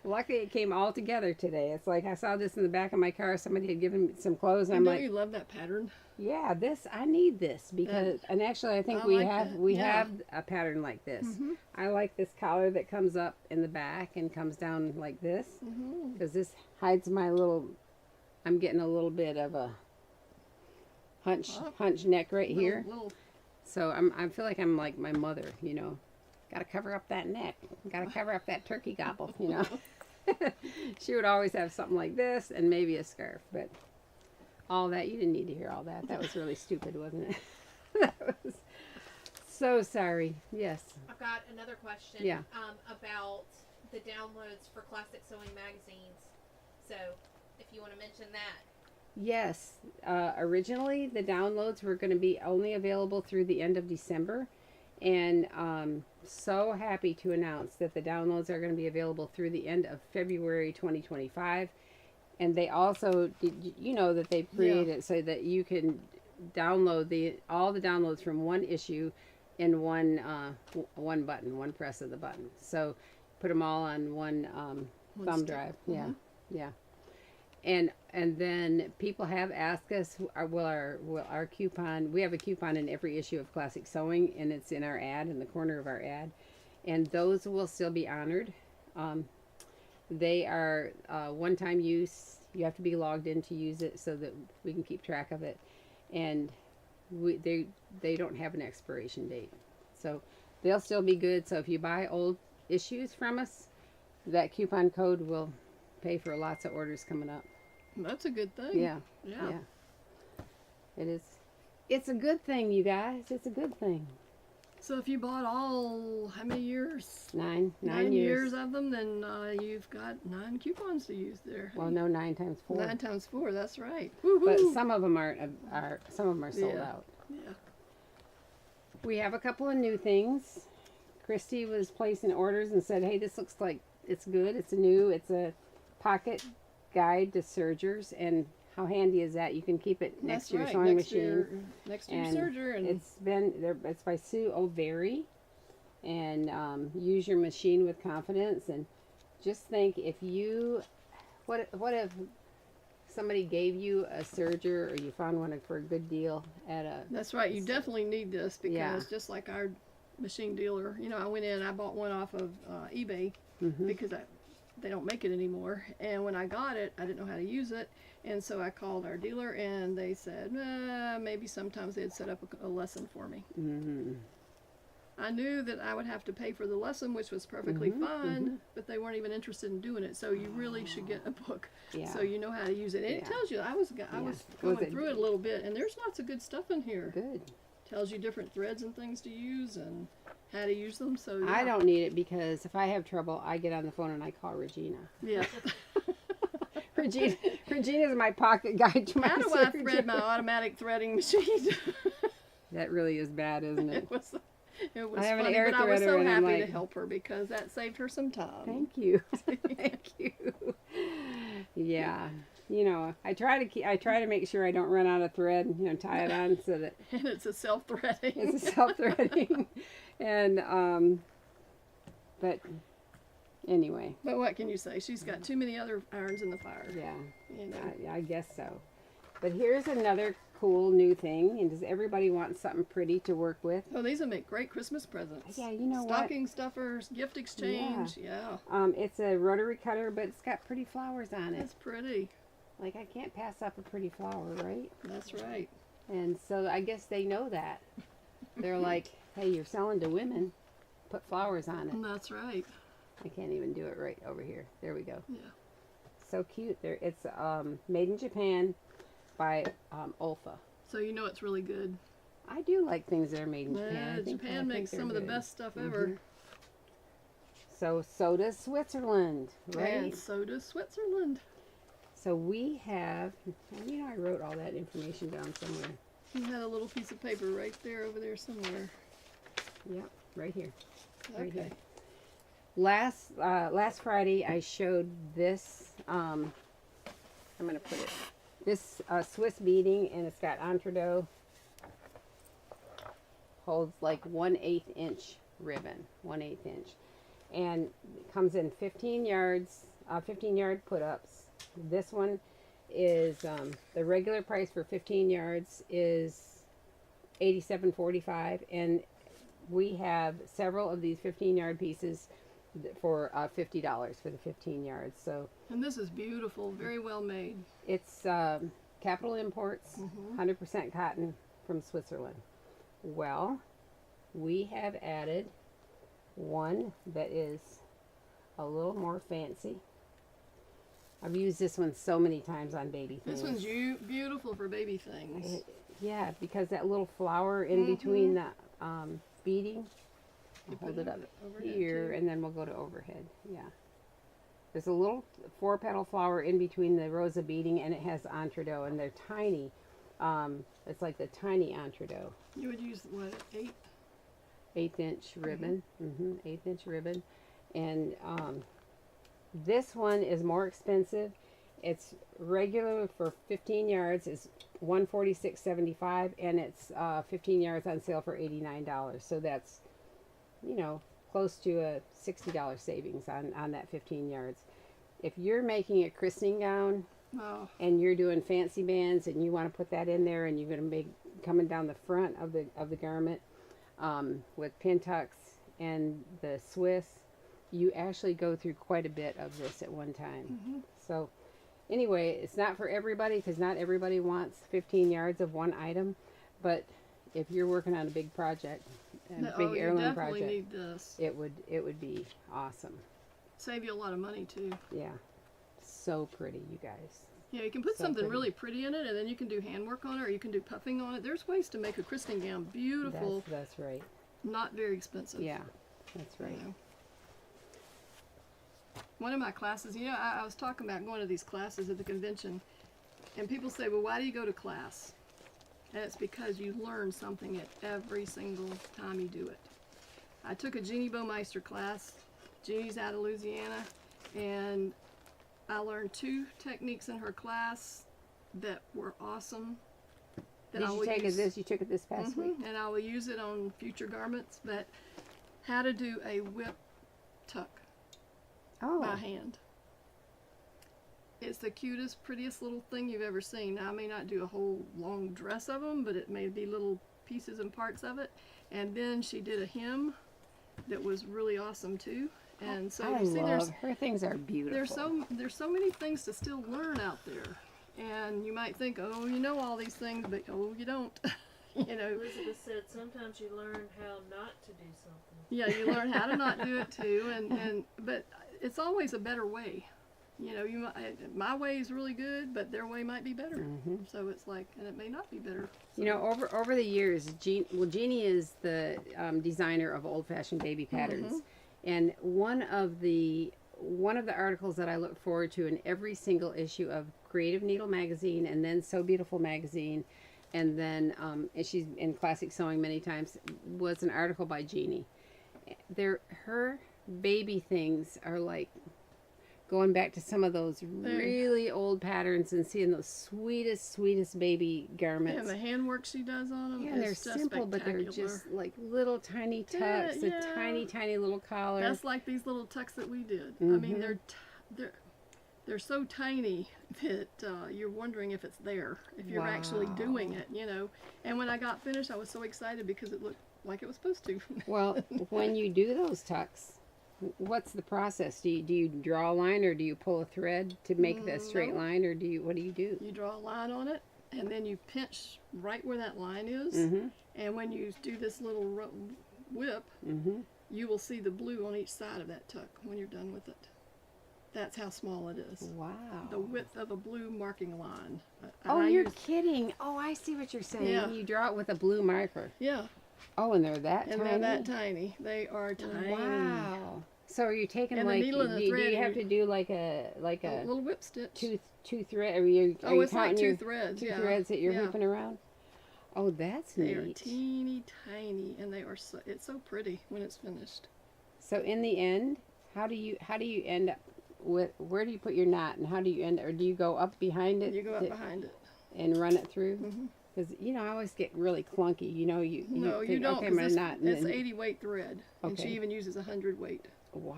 Luckily, it came all together today. It's like I saw this in the back of my car. Somebody had given me some clothes. And I'm don't like, you love that pattern? yeah, I need this because, and actually, I think I we like have that, we yeah. have a pattern like this. I like this collar that comes up in the back and comes down like this because this hides my little. I'm getting a little bit of a hunch neck right here. Little, So I feel like I'm like my mother, you know. Got to cover up that neck. Got to cover up that turkey gobble, you know. She would always have something like this and maybe a scarf, but all that, you didn't need to hear all that. That was really stupid, wasn't it? That was so sorry. Yes. I've got another question. Yeah. About the downloads for Classic Sewing magazines. So, if you want to mention that. Yes. Originally, the downloads were going to be only available through the end of December. And so happy to announce that the downloads are going to be available through the end of February 2025. And they also, you know that they created it so that you can download all the downloads from one issue in one button, one press of the button. So put them all on one thumb stick. drive. Yeah, yeah. And then people have asked us, will our coupon, we have a coupon in every issue of Classic Sewing, and it's in our ad, in the corner of our ad, and those will still be honored. They are one-time use. You have to be logged in to use it so that we can keep track of it. And they don't have an expiration date, so they'll still be good. So if you buy old issues from us, that coupon code will pay for lots of orders coming up. That's a good thing. Yeah, Yeah. yeah. It is. It's a good thing, you guys. It's a good thing. So if you bought all, how many years? Nine Nine years. years of them, then you've got 9 coupons to use there. Well, no, 9 times 4. 9 times 4, that's right. But Woo-hoo. some of them are some of them are sold Yeah. out. Yeah. We have a couple of new things. Christy was placing orders and said, "Hey, this looks like it's good. It's a pocket guide to sergers, and how handy is that? You can keep it next That's to your right, sewing next to machine." your, next to your And serger. And It's by Sue O'Very, and use your machine with confidence. And just think, if you, what if somebody gave you a serger, or you found one for a good deal at a, that's right. You definitely need this because Yeah. just like our machine dealer, I went in, I bought one off of eBay Mhm. because they don't make it anymore. And when I got it, I didn't know how to use it. And so I called our dealer and they said, maybe sometimes they'd set up a lesson for me. Mhm. I knew that I would have to pay for the lesson, which was perfectly fine, but they weren't even interested in doing it. So you really should get a book Yeah. so you know how to use it. And it Yeah. tells you, I was Was going it- through it a little bit, and there's lots of good stuff in here. Good. Tells you different threads and things to use and how to use them. So yeah. I don't need it because if I have trouble, I get on the phone and I call Regena. Yeah. Regena's my pocket guide to my How do I serger. thread my automatic threading machine? That really is bad, isn't it? It was I have an funny, air but I was threader so and I'm happy to like- help her because that saved her some time. Thank you. Thank you. Yeah. I try to make sure I don't run out of thread and, tie it on so that And it's a self-threading. it's a self-threading. And, but anyway, But what can you say? She's got too many other irons in the fire. yeah, You know. I guess so. But here's another cool new thing. And does everybody want something pretty to work with? Oh, these will make great Christmas presents. Yeah, you know what? Stocking stuffers, gift exchange. Yeah. It's a rotary cutter, but it's got pretty flowers on it. That's pretty. Like, I can't pass up a pretty flower, right? That's right. And so I guess they know that. They're like, hey, you're selling to women. Put flowers on it. That's right. I can't even do it right over here. There we go. Yeah. So cute. It's made in Japan by Olfa. So you know it's really good. I do like things that are made in Japan. Yeah, I think Japan makes they're some of the good. best stuff ever. Mhm. So does Switzerland, right? And so does Switzerland. So we have, I wrote all that information down somewhere. You had a little piece of paper right there over there somewhere. Yep, right here. Right Okay. here. Last Friday I showed this. I'm gonna put it. This Swiss beading, and it's got entredeaux. Holds like 1/8 inch ribbon, 1/8 inch, and it comes in 15 yards, 15 yard put ups. This one is the regular price for 15 yards is $87.45, and we have several of these 15 yard pieces for $50 for the 15 yards. So And this is beautiful, very well made. it's Capital Imports, 100% cotton from Switzerland. Well, we have added one that is a little more fancy. I've used this one so many times on baby things. This one's beautiful for baby things. Yeah, because that little flower in between the beading. I'll hold it up overhead, here, too. and then we'll go to overhead. Yeah. There's a little 4-petal flower in between the rows of beading, and it has entredeaux, and they're tiny. It's like the tiny entredeaux. You would use, what, 8? 1/8 inch ribbon. 1/8 inch ribbon. And this one is more expensive. It's regular for 15 yards is $146.75, and it's 15 yards on sale for $89. So that's, close to a $60 savings on that 15 yards. If you're making a christening gown Oh, and you're doing fancy bands and you want to put that in there, and you're going to be coming down the front of the garment with pin tucks and the Swiss, you actually go through quite a bit of this at one time. So anyway, it's not for everybody because not everybody wants 15 yards of one item, But if you're working on a big project, a No, big you heirloom definitely project, need this. it would be awesome. Save you a lot of money too. Yeah, so pretty, you guys. Yeah, you can put So something pretty. really pretty in it, and then you can do handwork on it, or you can do puffing on it. There's ways to make a christening gown beautiful, That's right. not very expensive. Yeah, that's you right. know. One of my classes, I was talking about going to these classes at the convention, and people say, well, why do you go to class? And it's because you learn something at every single time you do it. I took a Jeannie Baumeister class. Jeannie's out of Louisiana, and I learned 2 techniques in her class that were awesome. that Did I you will take use. it? You took it this past week. And I will use it on future garments. But how to do a whip tuck Oh, by hand. It's the cutest, prettiest little thing you've ever seen. Now, I may not do a whole long dress of them, but it may be little pieces and parts of it. And then she did a hem that was really awesome too. And so I you see, love her things are beautiful. there's so many things to still learn out there. And you might think, oh, you know all these things, but oh, you don't. You know. Elizabeth said sometimes you learn how not to do something. Yeah, you learn how to not do it too, but it's always a better way. You know, my way is really good, but their way might be better. Mm-hmm. So it's like, and it may not be better. So. You know, over the years, Jeannie is the designer of old-fashioned baby patterns, and one of the articles that I look forward to in every single issue of Creative Needle magazine, and then So Beautiful magazine, and then and she's in Classic Sewing many times, was an article by Jeannie. Her baby things are like going back to some of those really old patterns and seeing those sweetest baby garments. And the handwork she does on them. Yeah, they're simple, but they're just like little tiny tucks, Yeah. a tiny little collar. That's like these little tucks that we did. I Mm-hmm. mean, they're so tiny that you're wondering if it's there, if you're actually doing it, you know. And when I got finished, I was so excited because it looked like it was supposed to. Well, when you do those tucks, what's the process? Do you draw a line, or do you pull a thread to make the straight No. line, or what do you do? You draw a line on it, and then you pinch right where that line is. Mm-hmm. And when you do this little whip, Mm-hmm. you will see the blue on each side of that tuck when you're done with it. That's how small it is. Wow. The width of a blue marking line. Oh, you're kidding. Oh, I see what you're saying. Yeah. You draw it with a blue marker. Yeah, Oh, and they're that and tiny? they're that tiny. They are tiny. Wow. So are you taking And the like, needle and the do you thread, have you- to do like A a little whip stitch. two thread, are you It's like counting two your threads. two Yeah. threads that you're Yeah. hooping around? Oh, that's They are neat. teeny tiny, and they are it's so pretty when it's finished. So in the end, how do you end up with, where do you put your knot, and how do you end, or do you go up behind it You go up behind it. and run it through? Mhm. Because I always get really clunky. No, you think, don't. Okay, 'Cause my knot. And it's then, 80 weight thread, and she Okay. even uses 100 weight. wow.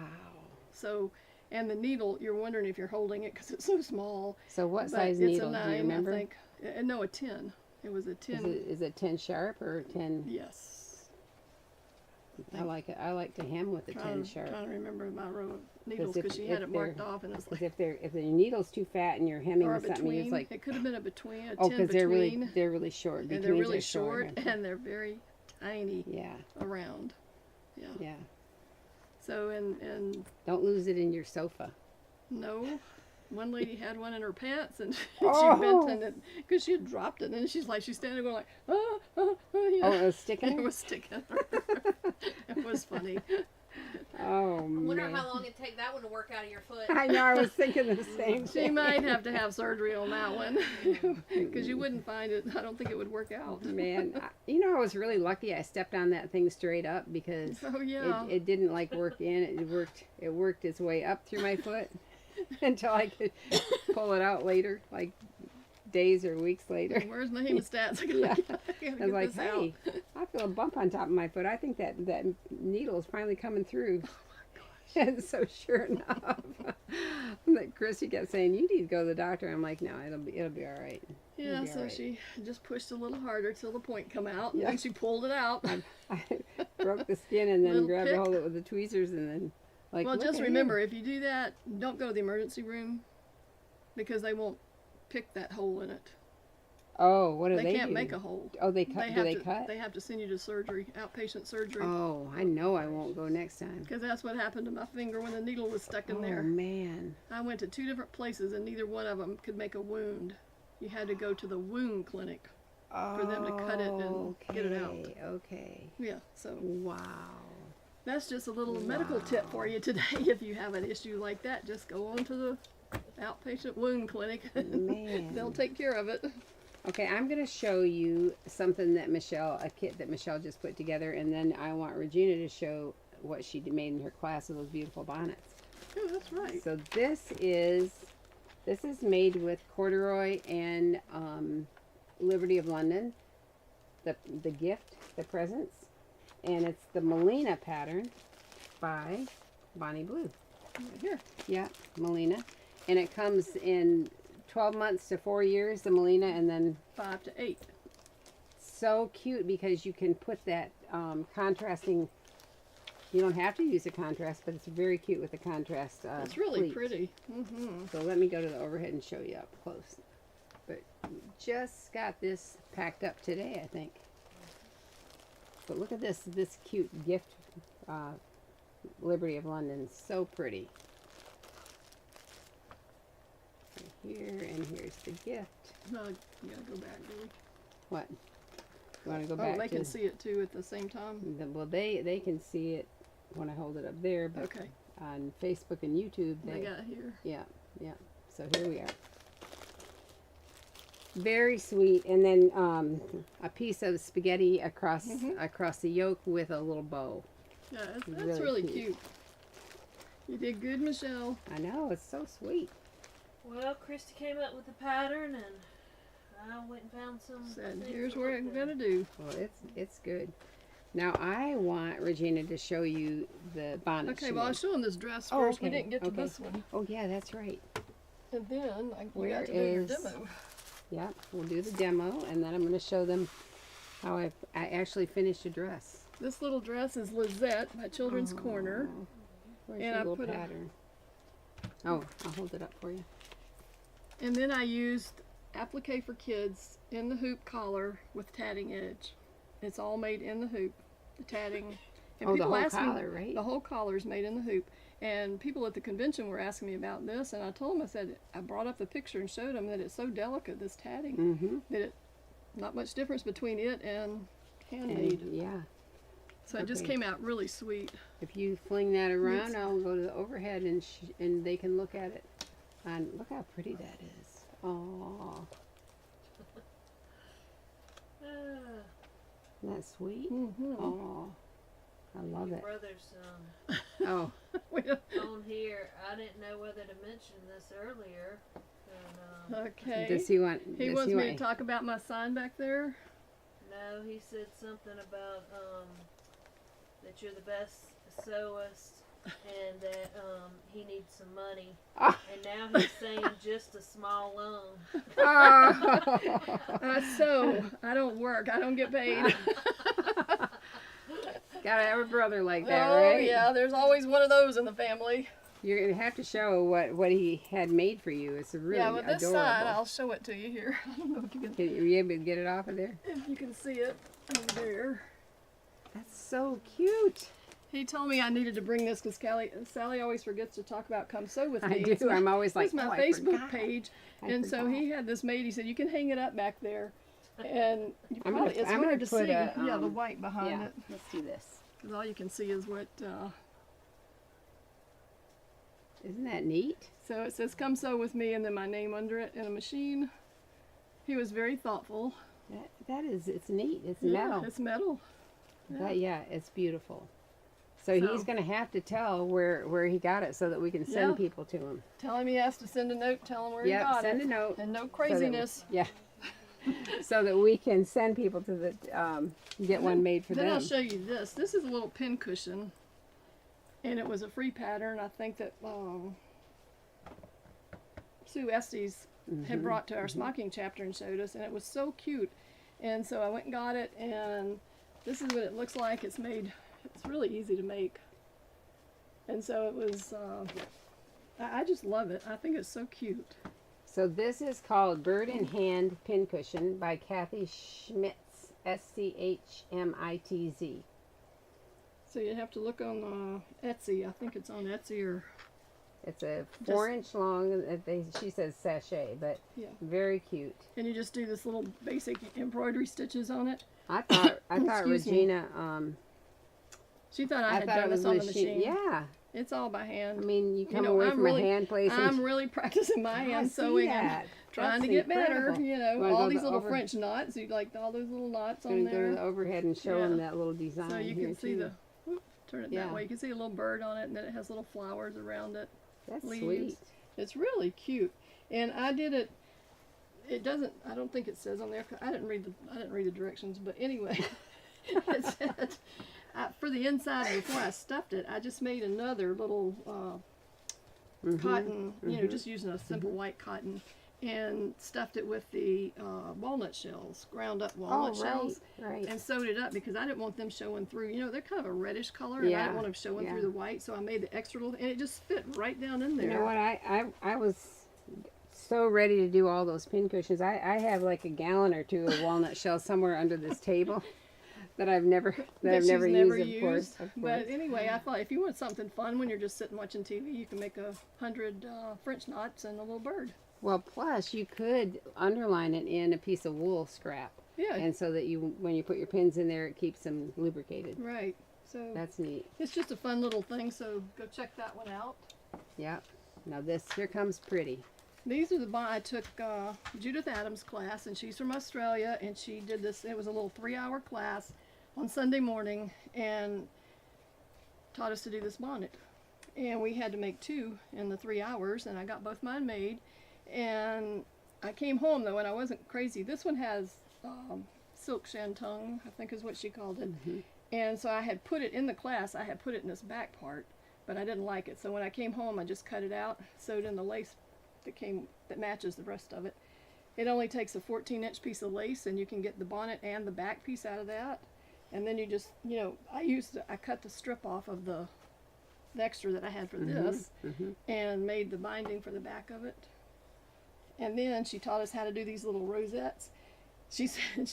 So, and the needle, you're wondering if you're holding it because it's so small. So what But size it's needle a 9, do you remember? I think. No, a 10. It was a 10. Is it 10 sharp or 10? Yes. I like it. I like to hem with a 10 sharp. Trying to remember my row of needles if- because she if had it marked they're- off, and it's Because like if the needle's too fat and you're hemming or a with something, it's between. like, It could have been a between, a oh, 10 because between, they're really short. and they're Betweens really are short, okay. and they're very tiny Yeah, around. Yeah. yeah. So and Don't lose it in your sofa. no, one lady had one in her pants, and Oh. she bent in it because she had dropped it, and she's standing there going like, you know. Oh, it was sticking It there? was sticking. It was funny. Oh, I wonder man. how long it'd take that one to work out of your foot. I know, I was thinking the same She thing. might have to have surgery on that one because you wouldn't find it. I don't think it would work out. Man, I was really lucky I stepped on that thing straight up because Oh yeah. it didn't like work in. It worked its way up through my foot until I could pull it out later, like days or weeks later. Where's my hemostats? I Yeah. gotta I was get like, this out. hey, I feel a bump on top of my foot. I think that needle is finally coming through. And so sure enough, like Chrissy kept saying, you need to go to the doctor. I'm like, no, it'll be all right. Yeah, It'll be so all right. she just pushed a little harder till the point come out, Yeah. and then she pulled it out. I broke the skin and then Little grabbed pick. hold of it with the tweezers and then like. Well, look just at remember, here. if you do that, don't go to the emergency room because they won't pick that hole in it. Oh, what do They they can't do? make a hole. Oh, they cut. They Do have they to, cut? They have to send you to surgery, outpatient surgery. Oh, I know I won't go next time. Because that's what happened to my finger when the needle was stuck in Oh there. man. I went to 2 different places and neither one of them could make a wound. You had to go to the wound clinic. For them to cut it and get it out. Okay. Yeah, so Wow. that's just a little medical tip for you today. If you have an issue like that, just go on to the outpatient wound clinic. Man. They'll take care of it. Okay, I'm going to show you something that a kit that Michelle just put together, and then I want Regina to show what she made in her class of those beautiful bonnets. Oh, that's right. So this is made with corduroy and Liberty of London, the gift, the presents, and it's the Melina pattern by Bonnie Blue. Right here. Yeah, Melina, and it comes in 12 months to 4 years, the Melina, and then 5 to 8. so cute because you can put that contrasting. You don't have to use a contrast, but it's very cute with the contrast. It's really pleat. pretty. Mm-hmm. So let me go to the overhead and show you up close. But just got this packed up today, I think. But look at this cute gift, Liberty of London, so pretty. Right here, and here's the gift. No, you gotta go back, really. What? You want to go Oh, back they to? can see it too at the same time. Well, they can see it when I hold it up there, but Okay. on Facebook and YouTube, They got here. yeah. So here we are. Very sweet, and then a piece of spaghetti across the yoke with a little bow. Yeah, that's Really really cute. cute. You did good, Michelle. I know, it's so sweet. Well, Christy came up with the pattern, and I went and found some. Said, things here's to what look I'm at. gonna do. Well, it's good. Now I want Regina to show you the bonnet. Okay, she well, I'll made. show them this dress Oh, first. We okay, didn't get to okay. this one. Oh yeah, that's right. And then we Where got to do your is- demo. Yeah, we'll do the demo, and then I'm going to show them how I actually finished a dress. This little dress is Lizette by Children's Corner. Oh, where's And your I little put a- pattern? Oh, I'll hold it up for you. And then I used applique for kids in the hoop collar with tatting edge. It's all made in the hoop, the tatting. And Oh, the people whole ask me- collar, right? The whole collar is made in the hoop. And people at the convention were asking me about this, and I told them, I said, I brought up the picture and showed them that it's so delicate, this tatting, Mm-hmm. that it, not much difference between it and handmade. Yeah. So it just okay. came out really sweet. If you fling that around, Yes. I'll go to the overhead and they can look at it. And look how pretty that is. Oh, Ah, isn't that sweet? Mm-hmm. Oh, I love your it. brother's Oh, on here. I didn't know whether to mention this earlier. And, Okay. does he want? He does wants he me want? to talk about my sign back there. no, he said something about that you're the best sewist and that he needs some money. Ah. And now he's saying just a small loan. Oh. I sew. I don't work. I don't get paid. Gotta have a brother like that, Oh right? yeah, there's always one of those in the family. You're gonna have to show what he had made for you. It's really Yeah, with this adorable. sign, I'll show it to you here. I don't know if you can, Can you able to get it off of there? if you can see it over there. That's so cute. He told me I needed to bring this because Sally always forgets to talk about Come Sew With I Me. do. It's my- I'm always like, it's my oh, I Facebook forgot. page. I And so forgot. he had this made. He said, you can hang it up back there. And you I'm probably, gonna- it's I'm gonna hard to put see. a, Yeah, the white behind Yeah, it. let's do this. Because all you can see is what... Isn't that neat? So it says, come sew with me, and then my name under it in a machine. He was very thoughtful. That is, it's neat. It's Yeah, metal. it's metal. Yeah, it's beautiful. So he's gonna have to tell where he got it so that we can send Yeah. people to him. Tell him he has to send a note, tell him where he Yep, got send it. a note. And no so that- craziness. yeah. So that we can send people to the get one made for Then them. I'll show you this. This is a little pin cushion. And it was a free pattern. I think that Sue Estes had brought to our smocking chapter and showed us. And it was so cute. And so I went and got it. And this is what it looks like. It's made, it's really easy to make. And so it was, I just love it. I think it's so cute. So this is called Bird in Hand Pincushion by Kathy Schmitz, Schmitz. So you have to look on Etsy. I think it's on Etsy or It's a 4-inch long. She says sachet, but yeah. very cute. And you just do this little basic embroidery stitches on it. I thought Excuse me. Regina. She thought I had thought done it was this on the machine. Yeah. It's all by hand. I mean, you come know, away I'm from really- a hand place. I'm really practicing my I hand see sewing and that. trying That's to get better. incredible. You know, Wanna all go these the little over- French knots. You like all those little knots I'm on gonna go to the there. overhead and show Yeah. them that little design. So you here, can see too. the, whoop, turn it Yeah. that way. You can see a little bird on it, and then it has little flowers around it. That's leaves. sweet. It's really cute. And I did it. It doesn't. I don't think it says on there. I didn't read the directions. But anyway, it said for the inside before I stuffed it, I just made another little cotton. You know, just using a simple white cotton, and stuffed it with the walnut shells, ground up walnut shells. Right. And sewed it up because I didn't want them showing through. You know, they're kind of a reddish color, and I Yeah, didn't want them showing yeah. through the white. So I made the extra little, and it just fit right down in there. You know what? I was so ready to do all those pin cushions. I have like a gallon or two of walnut shells somewhere under this table that I've never she's used. Of course. But anyway, I thought if you want something fun when you're just sitting watching TV, you can make 100 French knots and a little bird. Well, plus you could underline it in a piece of wool scrap, Yeah, and so that when you put your pins in there, it keeps them lubricated. right. So That's neat. it's just a fun little thing. So go check that one out. Yep. Now here comes pretty. These are I took Judith Adams' class, and she's from Australia, and she did this. It was a little 3-hour class on Sunday morning, and taught us to do this bonnet. And we had to make 2 in the 3 hours, and I got both mine made. And I came home though, and I wasn't crazy. This one has silk shantung, I think is what she called it. And so I had put it in the class. I had put it in this back part, but I didn't like it. So when I came home, I just cut it out, sewed in the lace that matches the rest of it. It only takes a 14-inch piece of lace, and you can get the bonnet and the back piece out of that. And then you just, you know, I cut the strip off of the extra that I had for this, and made the binding for the back of it. And then she taught us how to do these little rosettes. She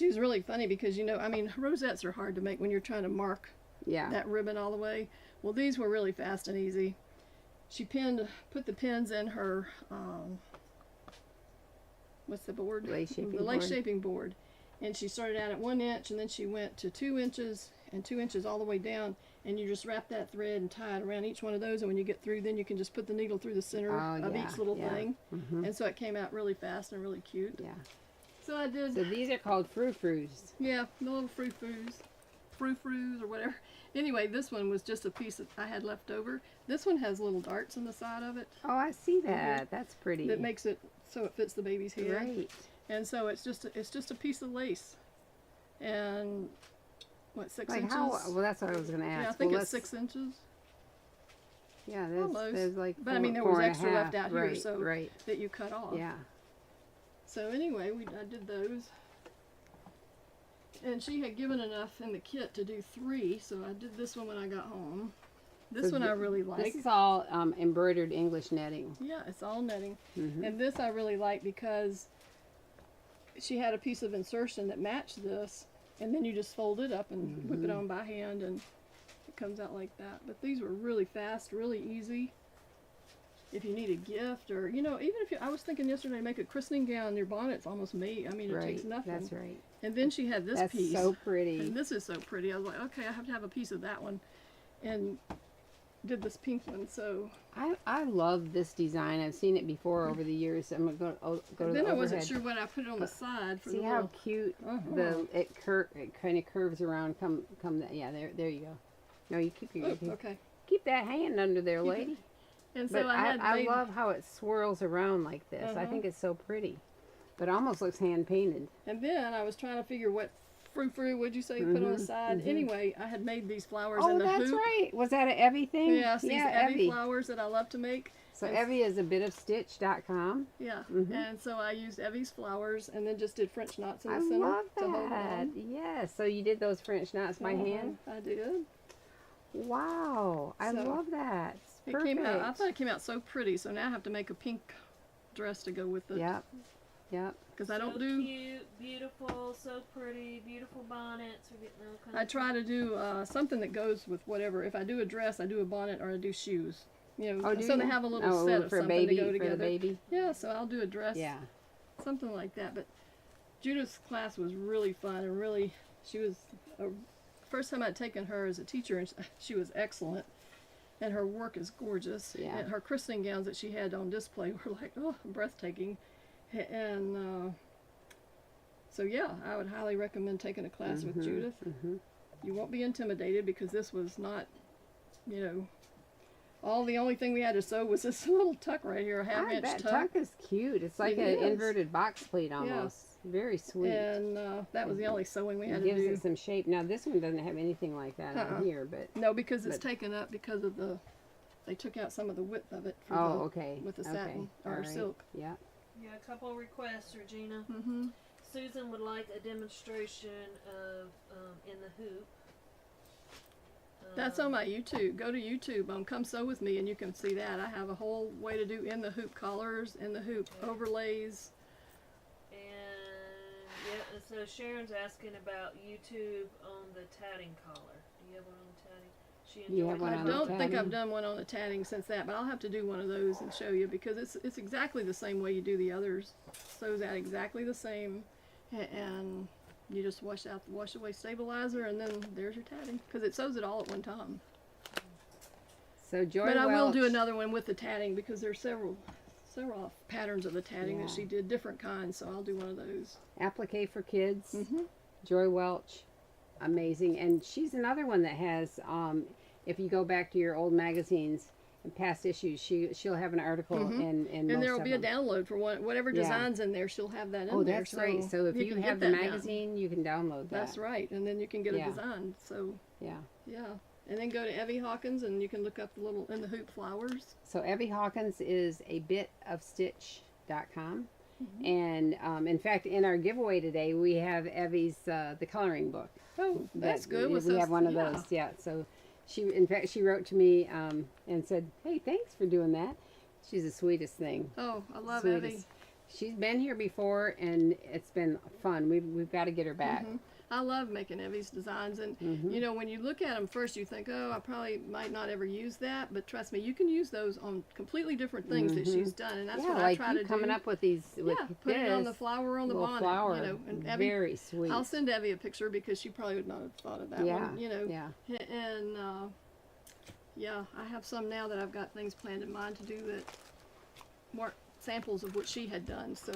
was really funny because, you know, I mean, rosettes are hard to make when you're trying to mark Yeah. that ribbon all the way. Well, these were really fast and easy. She put the pins in her, what's the board? Lace shaping the lace board. shaping board. And she started out at 1 inch, and then she went to 2 inches and 2 inches all the way down. And you just wrap that thread and tie it around each one of those. And when you get through, then you can just put the needle through the center of each little thing. And so it came out really fast and really cute. Yeah. So I did. So these are called frou-frous. Yeah, the little frou-frous or whatever. Anyway, this one was just a piece that I had left over. This one has little darts on the side of it Oh, I see that. That's pretty. that makes it so it fits the baby's head. Right. And so it's just a piece of lace, and what 6 Like inches? how? Well, that's what I was going to ask. Yeah, I think well, it's 6 inches. Yeah, there's like But I mean, there four was and a extra left half. out here, Right, so right. that you cut off. Yeah. So anyway, I did those. And she had given enough in the kit to do 3, so I did this one when I got home. This So one I really like. This is all embroidered English netting. Yeah, it's all netting. Mhm. And this I really like because she had a piece of insertion that matched this, and then you just fold it up and whip it on by hand, and it comes out like that. But these were really fast, really easy. If you need a gift, or, you know, even if I was thinking yesterday to make a christening gown, your bonnet's almost made. I mean, it Right. takes nothing. That's right. And then she had this That's piece. so pretty. And this is so pretty. I was like, okay, I have to have a piece of that one. And did this pink one, so. I love this design. I've seen it before over the years. I'm going to go to Then the I wasn't overhead. sure when I put it on the side for See the how little. cute it kind of curves around. Come that. Yeah, there you go. No, you keep your Oh, okay. keep that hand under there, Keep it. lady. And so But I had I made, love how it swirls around like this. I think it's so pretty. But it almost looks hand painted. and then I was trying to figure what frou-frou would you say you put on the side. Anyway, I had made these flowers Oh, in the that's hoop. right. Was that an Evie thing? Yeah, these yeah, Evie flowers that I love to make. So And- Evie is a bitofstitch.com. Yeah, Mhm. and so I used Evie's flowers and then just did French knots in the I center love to hold it that. on. Yes. So you did those French knots by hand? I did. Wow. I So, love that. It's It perfect. came out. I thought it came out so pretty. So now I have to make a pink dress to go with it. Yep. Yep. Because I don't So do. cute, beautiful, so pretty, beautiful bonnets. We're getting all kinds. I try to do something that goes with whatever. If I do a dress, I do a bonnet or I do shoes. You know, Oh, do so they you? have a little Oh, set of for a something baby, to go for together. the baby. Yeah, so I'll do a dress, Yeah. something like that. But Judith's class was really fun and really, she was, first time I'd taken her as a teacher and she was excellent. And her work is gorgeous. Yeah. And her christening gowns that she had on display were like, oh, breathtaking. And so yeah, I would highly recommend taking a class with Judith. Mm-hmm. You won't be intimidated because this was not, you know, the only thing we had to sew was this little tuck right here, a half-inch That tuck. tuck is cute. It's like It an is. inverted box pleat almost. Very sweet. And that was the only sewing we had It to gives do. it some shape. Now this one doesn't have anything like that Uh-uh. on here, but No, because it's but- taken up because of they took out some of the width of it for okay. with the Okay. satin or All right. silk. Yeah. Yeah, a couple of requests, Regina. Mm-hmm. Susan would like a demonstration of in the hoop. That's on my YouTube. Go to YouTube. Come sew with me, and you can see that. I have a whole way to do in the hoop collars, in the hoop overlays. And yeah, and so Sharon's asking about YouTube on the tatting collar. Do you have one on the tatting? She You enjoyed have one I on the don't think tatting? I've done one on the tatting since that, but I'll have to do one of those and show you because it's exactly the same way you do the others. Sews out exactly the same, and you just wash away stabilizer, and then there's your tatting because it sews it all at one time. So Joy But I will do Welch- another one with the tatting because there's several patterns of the tatting Yeah. that she did, different kinds. So I'll do one of those. Applique for Kids. Mm-hmm. Joy Welch, amazing. And she's another one that has, if you go back to your old magazines and past issues, she'll have an article in And most there will of be a them. download for whatever Yeah. designs in there. She'll have that in Oh, there. that's great. So if you can have get the that done. magazine, you can download that. That's right, and then you can get Yeah. a design. So Yeah. yeah, and then go to Evie Hawkins and you can look up the little in the hoop flowers. So Evie Hawkins is a bitofstitch.com. Mm-hmm. And in fact, in our giveaway today, we have Evie's the coloring book. Oh, that's that good. We with have those- one of yeah. those. Yeah. So in fact, she wrote to me and said, "Hey, thanks for doing that." She's the sweetest thing. Oh, I love Sweetest. Evie. She's been here before, and it's been fun. We've got to get her back. Mhm. I love making Evie's designs, and Mhm. you know when you look at them first, you think, "Oh, I probably might not ever use that," but trust me, you can use those on completely different things that she's done, and that's Yeah, what like I try you to coming do. up with these. With Yeah, put it on the this flower on the little bonnet, flower. you know, and Evie. Very sweet. I'll send Evie a picture because she probably would not have thought of that Yeah. one, you know. Yeah. And yeah, I have some now that I've got things planned in mind to do that weren't samples of what she had done, so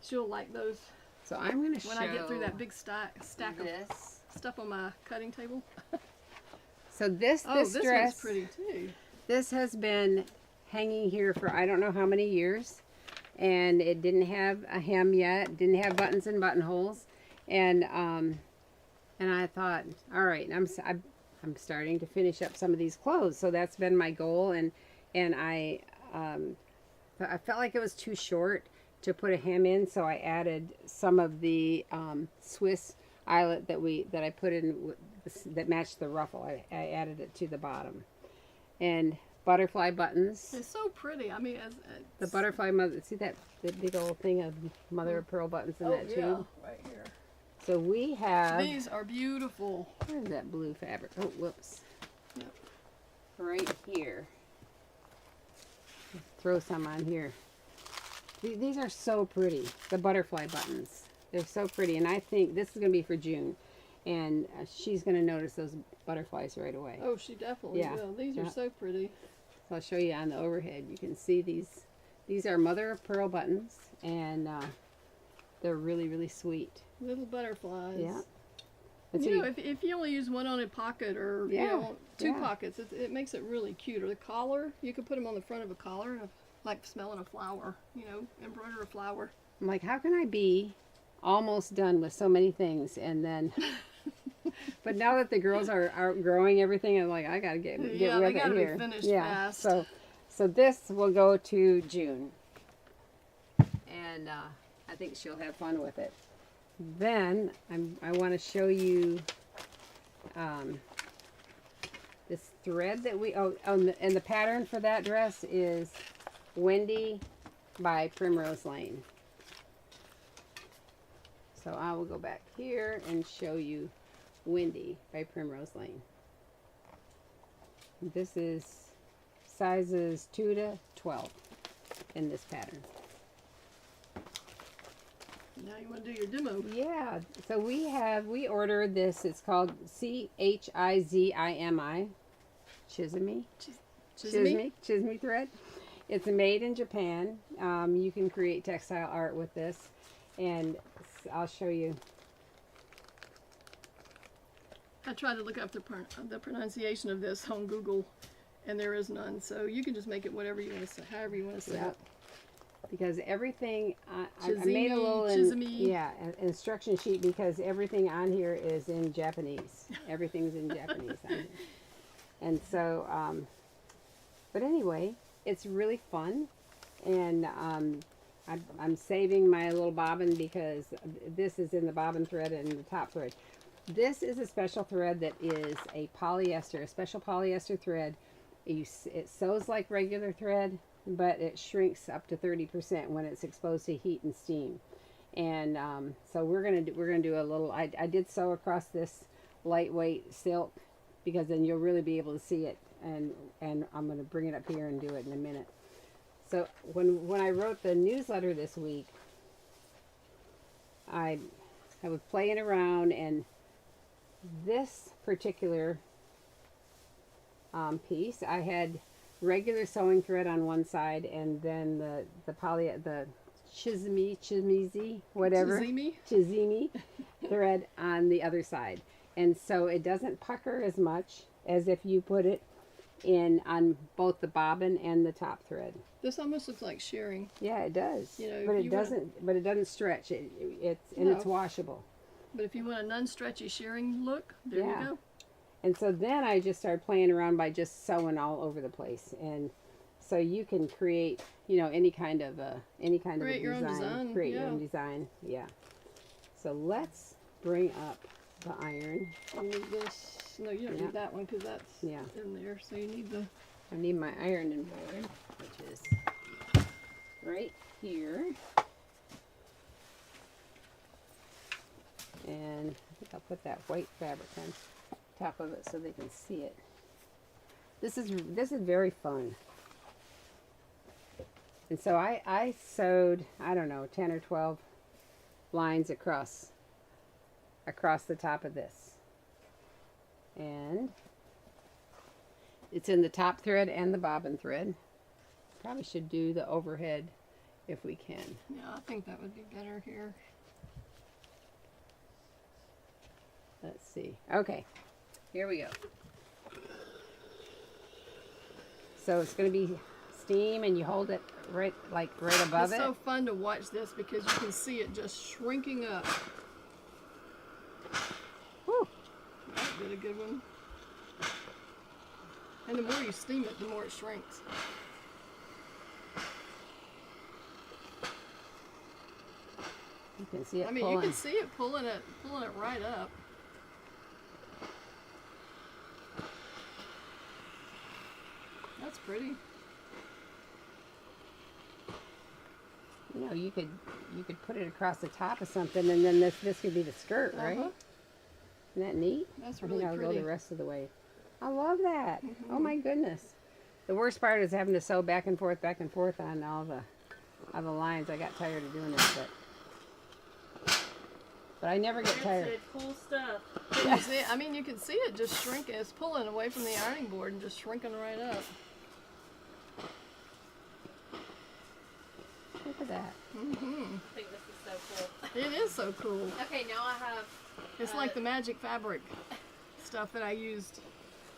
she'll like those So I'm going to when show I get through that big stack of this. stuff on my cutting table. So this Oh, this dress. one's pretty too. This has been hanging here for I don't know how many years, and it didn't have a hem yet, didn't have buttons and buttonholes, and I thought, all right, I'm starting to finish up some of these clothes, so that's been my goal, and I felt like it was too short to put a hem in, so I added some of the Swiss eyelet that I put in that matched the ruffle. I added it to the bottom. And butterfly buttons. It's so pretty. I mean, The butterfly mother. See that the big old thing of mother of pearl buttons in that tube. right here. So we have. These are beautiful. Where's that blue fabric? Oh, whoops. Yep. Right here. Throw some on here. These are so pretty. The butterfly buttons. They're so pretty, and I think this is going to be for June, and she's going to notice those butterflies right away. Oh, she definitely Yeah. will. These Yeah. are so pretty. So I'll show you on the overhead. You can see these. These are mother of pearl buttons, and they're really, really sweet. Little butterflies. Yeah. And And so you know, if you only use one on a pocket or you Yeah, know, two yeah. pockets, it makes it really cute. Or the collar, you could put them on the front of a collar, like smelling a flower. You know, embroider a flower. I'm like, how can I be almost done with so many things, and then but now that the girls are outgrowing everything, I'm like, I gotta get Yeah, with they gotta it be here. finished Yeah. fast. So this will go to June, and I think she'll have fun with it. Then I want to show you this thread that and the pattern for that dress is Wendy by Primrose Lane. So I will go back here and show you Wendy by Primrose Lane. This is sizes 2 to 12 in this pattern. Now you want to do your demo. Yeah, so we ordered this. It's called Chizimi, Chisme thread. It's made in Japan. You can create textile art with this, and I'll show you. I tried to look up the pronunciation of this on Google, and there is none. So you can just make it whatever you want to say, however you want to say Yep. it. Because everything, I Chizimi, made a little Chizimi. an instruction sheet because everything on here is in Japanese. Everything's in Japanese on here. And so, but anyway, it's really fun. And I'm saving my little bobbin because this is in the bobbin thread and the top thread. This is a special thread that is a polyester, a special polyester thread. It sews like regular thread, but it shrinks up to 30% when it's exposed to heat and steam. And so we're gonna do a little. I did sew across this lightweight silk because then you'll really be able to see it. And I'm gonna bring it up here and do it in a minute. So when I wrote the newsletter this week, I was playing around, and this particular piece I had regular sewing thread on one side, and then the Chizimi thread on the other side, and so it doesn't pucker as much as if you put it in on both the bobbin and the top thread. This almost looks like shearing. Yeah, it does. You know, but if it you wanna- doesn't. But it doesn't stretch. It's No. washable. But if you want a non-stretchy shearing look, there Yeah. you go. And so then I just started playing around by just sewing all over the place, and so you can create, any kind of a Create your own design, Create your yeah. own design. Yeah. So let's bring up the iron. You need this. No, you don't Yeah. need that one because that's Yeah. in there. So you need the. I need my ironing board, which is right here. And I think I'll put that white fabric on top of it so they can see it. This is very fun. And so I sewed, I don't know, 10 or 12 lines across the top of this. And it's in the top thread and the bobbin thread. Probably should do the overhead if we can. Yeah, I think that would be better here. Let's see. Okay, here we go. So it's going to be steam, and you hold it right above It's it. so fun to watch this because you can see it just shrinking up. Whew. That did a good one. And the more you steam it, the more it shrinks. You can see it I mean, pulling. you can see it pulling it right up. That's pretty. You could put it across the top of something, and then this could be the skirt, right? Uh-huh. Isn't that neat? That's I really think I'll pretty. go the rest of the way. I love that. Oh my goodness. The worst part is having to sew back and forth on all the lines. I got tired of doing this, but I never get That's tired. it. Cool stuff. You see it? I mean, you can see it just shrinking. It's pulling away from the ironing board and just shrinking right up. Look at that. Mm-hmm. I think this is so cool. It is so cool. Okay, now I have. It's like the magic fabric stuff that I used.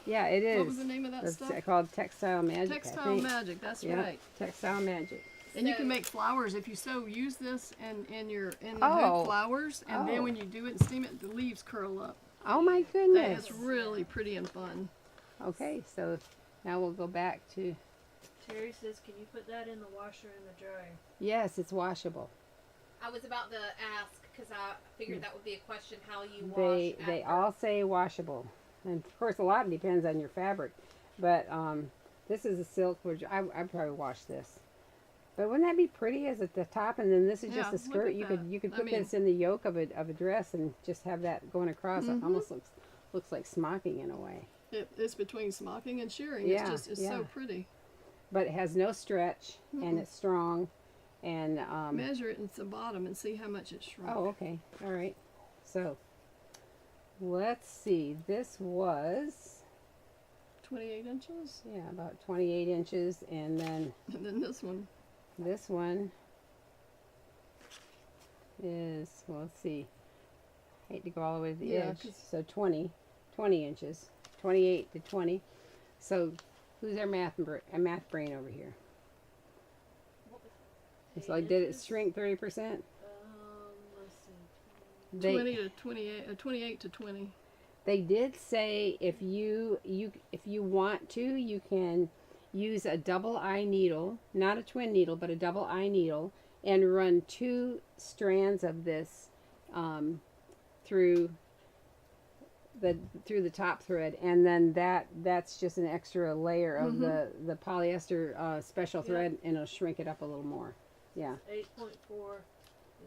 Yeah, it is. What was the name of that That's stuff? called Textile Magic. I Textile think. Magic. That's Yeah, right. Textile Magic. And you So- can make flowers if you use this in the Oh. hoop flowers, and Oh. then when you do it and steam it, the leaves curl up. Oh my That goodness. is really pretty and fun. Okay, so now we'll go back to, Terry says, can you put that in the washer and the dryer? yes, it's washable. I was about to ask because I figured that would be a question how you wash. They after. all say washable, and of course a lot depends on your fabric, but this is a silk, which I probably wash this. But wouldn't that be pretty as at the top, and then this is just Yeah, a skirt? look at You could that. put I mean- this in the yoke of a dress and just have that going across. It Mhm. almost looks like smocking in a way. It's between smocking and shearing. Yeah, It's yeah. so pretty. But it has no stretch and it's strong. And Measure it at the bottom and see how much it shrunk. oh, okay, all right. So let's see. This was 28 inches. about 28 inches, and then And then this one. this one is, well, let's see. I hate to go all the way to the Yeah, edge. 'cause- So 20 inches, 28 to 20. So who's our math brain over here? It's like, did it Inches? shrink 30%? Let's see. They 20 to 28, 28 to 20. they did say if you want to, you can use a double eye needle, not a twin needle, but a double eye needle, and run 2 strands of this through the top thread, and then that's just an extra layer of the polyester special Yep. thread, and it'll shrink it up a little more. Yeah. 8.4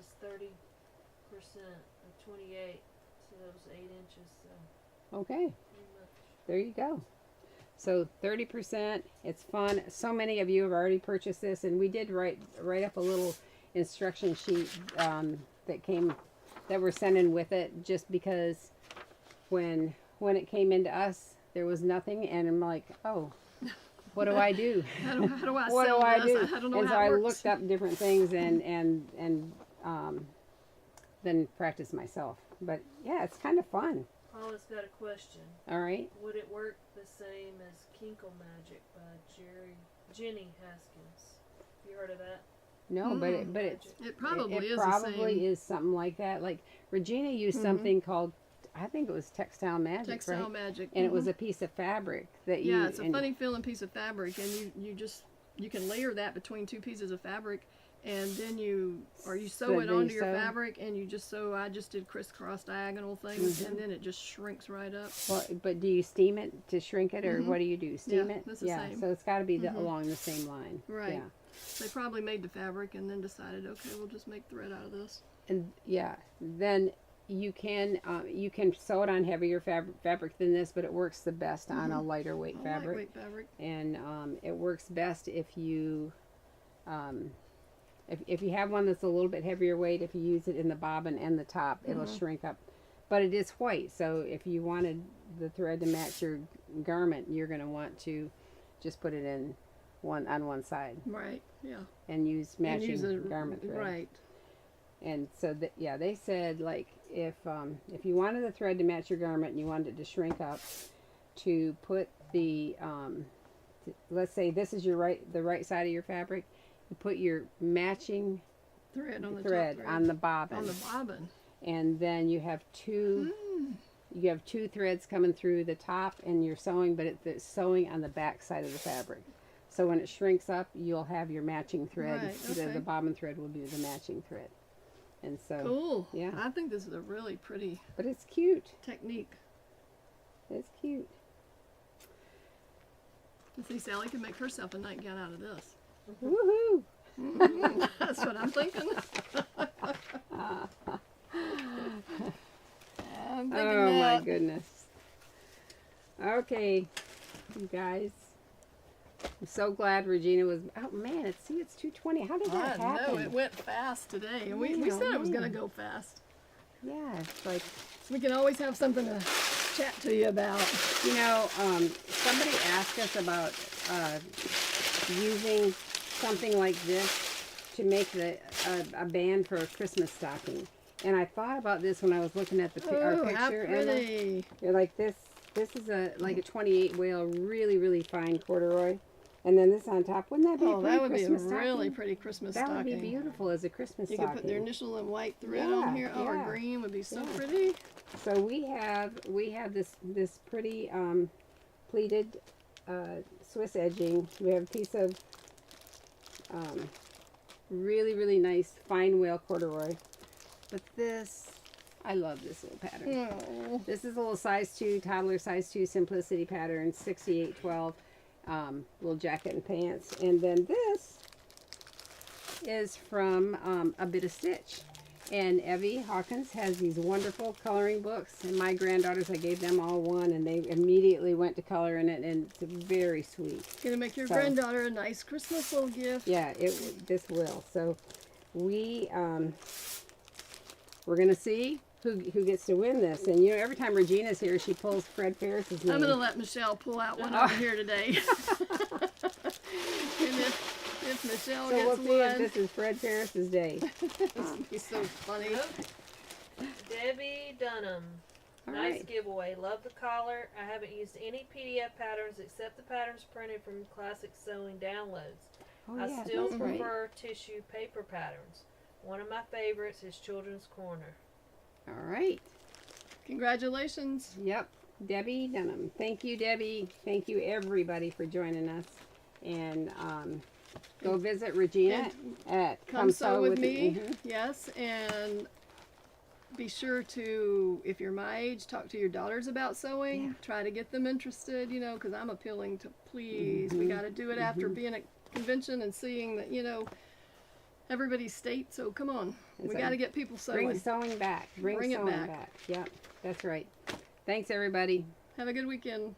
is 30% of 28, so that was 8 inches. So Okay. pretty much. There you go. So 30%. It's fun. So many of you have already purchased this, and we did write up a little instruction sheet that we're sending with it, just because when it came into us, there was nothing, and I'm like, oh, what do I do? How do I What sell do I this? do? I don't know And so how I it works. looked up different things and then practiced myself. But yeah, it's kind of fun. Paula's got a question. All right. Would it work the same as Kinkle Magic by Jenny Haskins? You heard of that? No, but it's It probably it is probably the same. is something like that. Like Regina used something called, I think it was Textile Magic, Textile right? Magic. And it was a piece of fabric that you. Yeah, it's a and- funny feeling piece of fabric, and you can layer that between 2 pieces of fabric, and then you sew So it then onto you your sew? fabric, and you just sew. I just did crisscross diagonal things, and then it just shrinks right up. Well, but do you steam it to shrink it, or what do you do? Steam Yeah, it? it's the same. So it's got to be along the same line. Right. Yeah. They probably made the fabric and then decided, okay, we'll just make thread out of this. And yeah, then you can sew it on heavier fabric than this, but it works the best on a lighter weight A fabric. lightweight fabric. And it works best if you if you have one that's a little bit heavier weight. If you use it in the bobbin and the top, it'll shrink up. But it is white, so if you wanted the thread to match your garment, you're going to want to just put it in on one side Right. Yeah. and use And matching use a garment thread. Right. And so they said, like, if you wanted the thread to match your garment and you wanted it to shrink up, to put the let's say this is the right side of your fabric, you put your matching Thread on the thread top on the bobbin, on the bobbin. and then you have two threads coming through the top, and you're sewing, but it's sewing on the back side of the fabric. So when it shrinks up, you'll have your matching thread. Right, The okay. bobbin thread will be the matching thread. And so, Cool. yeah. I think this is a really pretty but it's cute. technique. It's cute. You see, Sally can make herself a nightgown out of this. Woohoo! That's what I'm thinking. I'm thinking Oh my that. goodness. Okay, you guys. I'm so glad Regina was. Oh man, it's 2:20. How did that I happen? know, it went fast today. And we Man, said it was man. going to go fast. Yeah, it's like, So we can always have something to chat to you about. you know, somebody asked us about using something like this to make a band for a Christmas stocking. And I thought about this when I was looking at our Oh, how picture. Emma. pretty. You're like this. This is a 28 whale, really fine corduroy, and then this on top. Wouldn't that be a Oh, pretty that would be a Christmas really stocking? pretty Christmas That stocking. would be beautiful as a Christmas You stocking. could put their initial in white thread Yeah, on here. Oh, yeah. or green would be so Yeah. pretty. So we have this pretty pleated Swiss edging. We have a piece of really nice fine whale corduroy. But this, I love this little pattern. Oh. This is a little size 2, toddler size 2 simplicity pattern, 6812, little jacket and pants. And then this is from A Bit of Stitch. And Evie Hawkins has these wonderful coloring books. And my granddaughters, I gave them all one, and they immediately went to color in it, and it's very sweet. Gonna make your So- granddaughter a nice Christmas little gift. Yeah, this will. So we're gonna see who gets to win this. And you know, every time Regina's here, she pulls Fred Ferris's name. I'm gonna let Michelle pull out one over here today. And if Michelle So we'll gets see if one, this is Fred Ferris's day. he's so funny. Debbie Dunham. All Nice right. giveaway. Love the collar. I haven't used any PDF patterns except the patterns printed from classic sewing downloads. Oh, I yeah, still that's right. prefer tissue paper patterns. One of my favorites is Children's Corner. All right. Congratulations. Yep. Debbie Dunham. Thank you, Debbie. Thank you, everybody, for joining us. And go visit Regina at Come sew with me. Mhm. Yes, and be sure to, if you're my age, talk to your daughters about sewing. Yeah. Try to get them interested, you know, because I'm appealing to please. We Mhm. got to do it after being at convention and seeing that, you know, everybody's state. So come on, we so got to get people sewing. Bring sewing back. Bring Bring it sewing back. back. Yep. That's right. Thanks, everybody. Have a good weekend.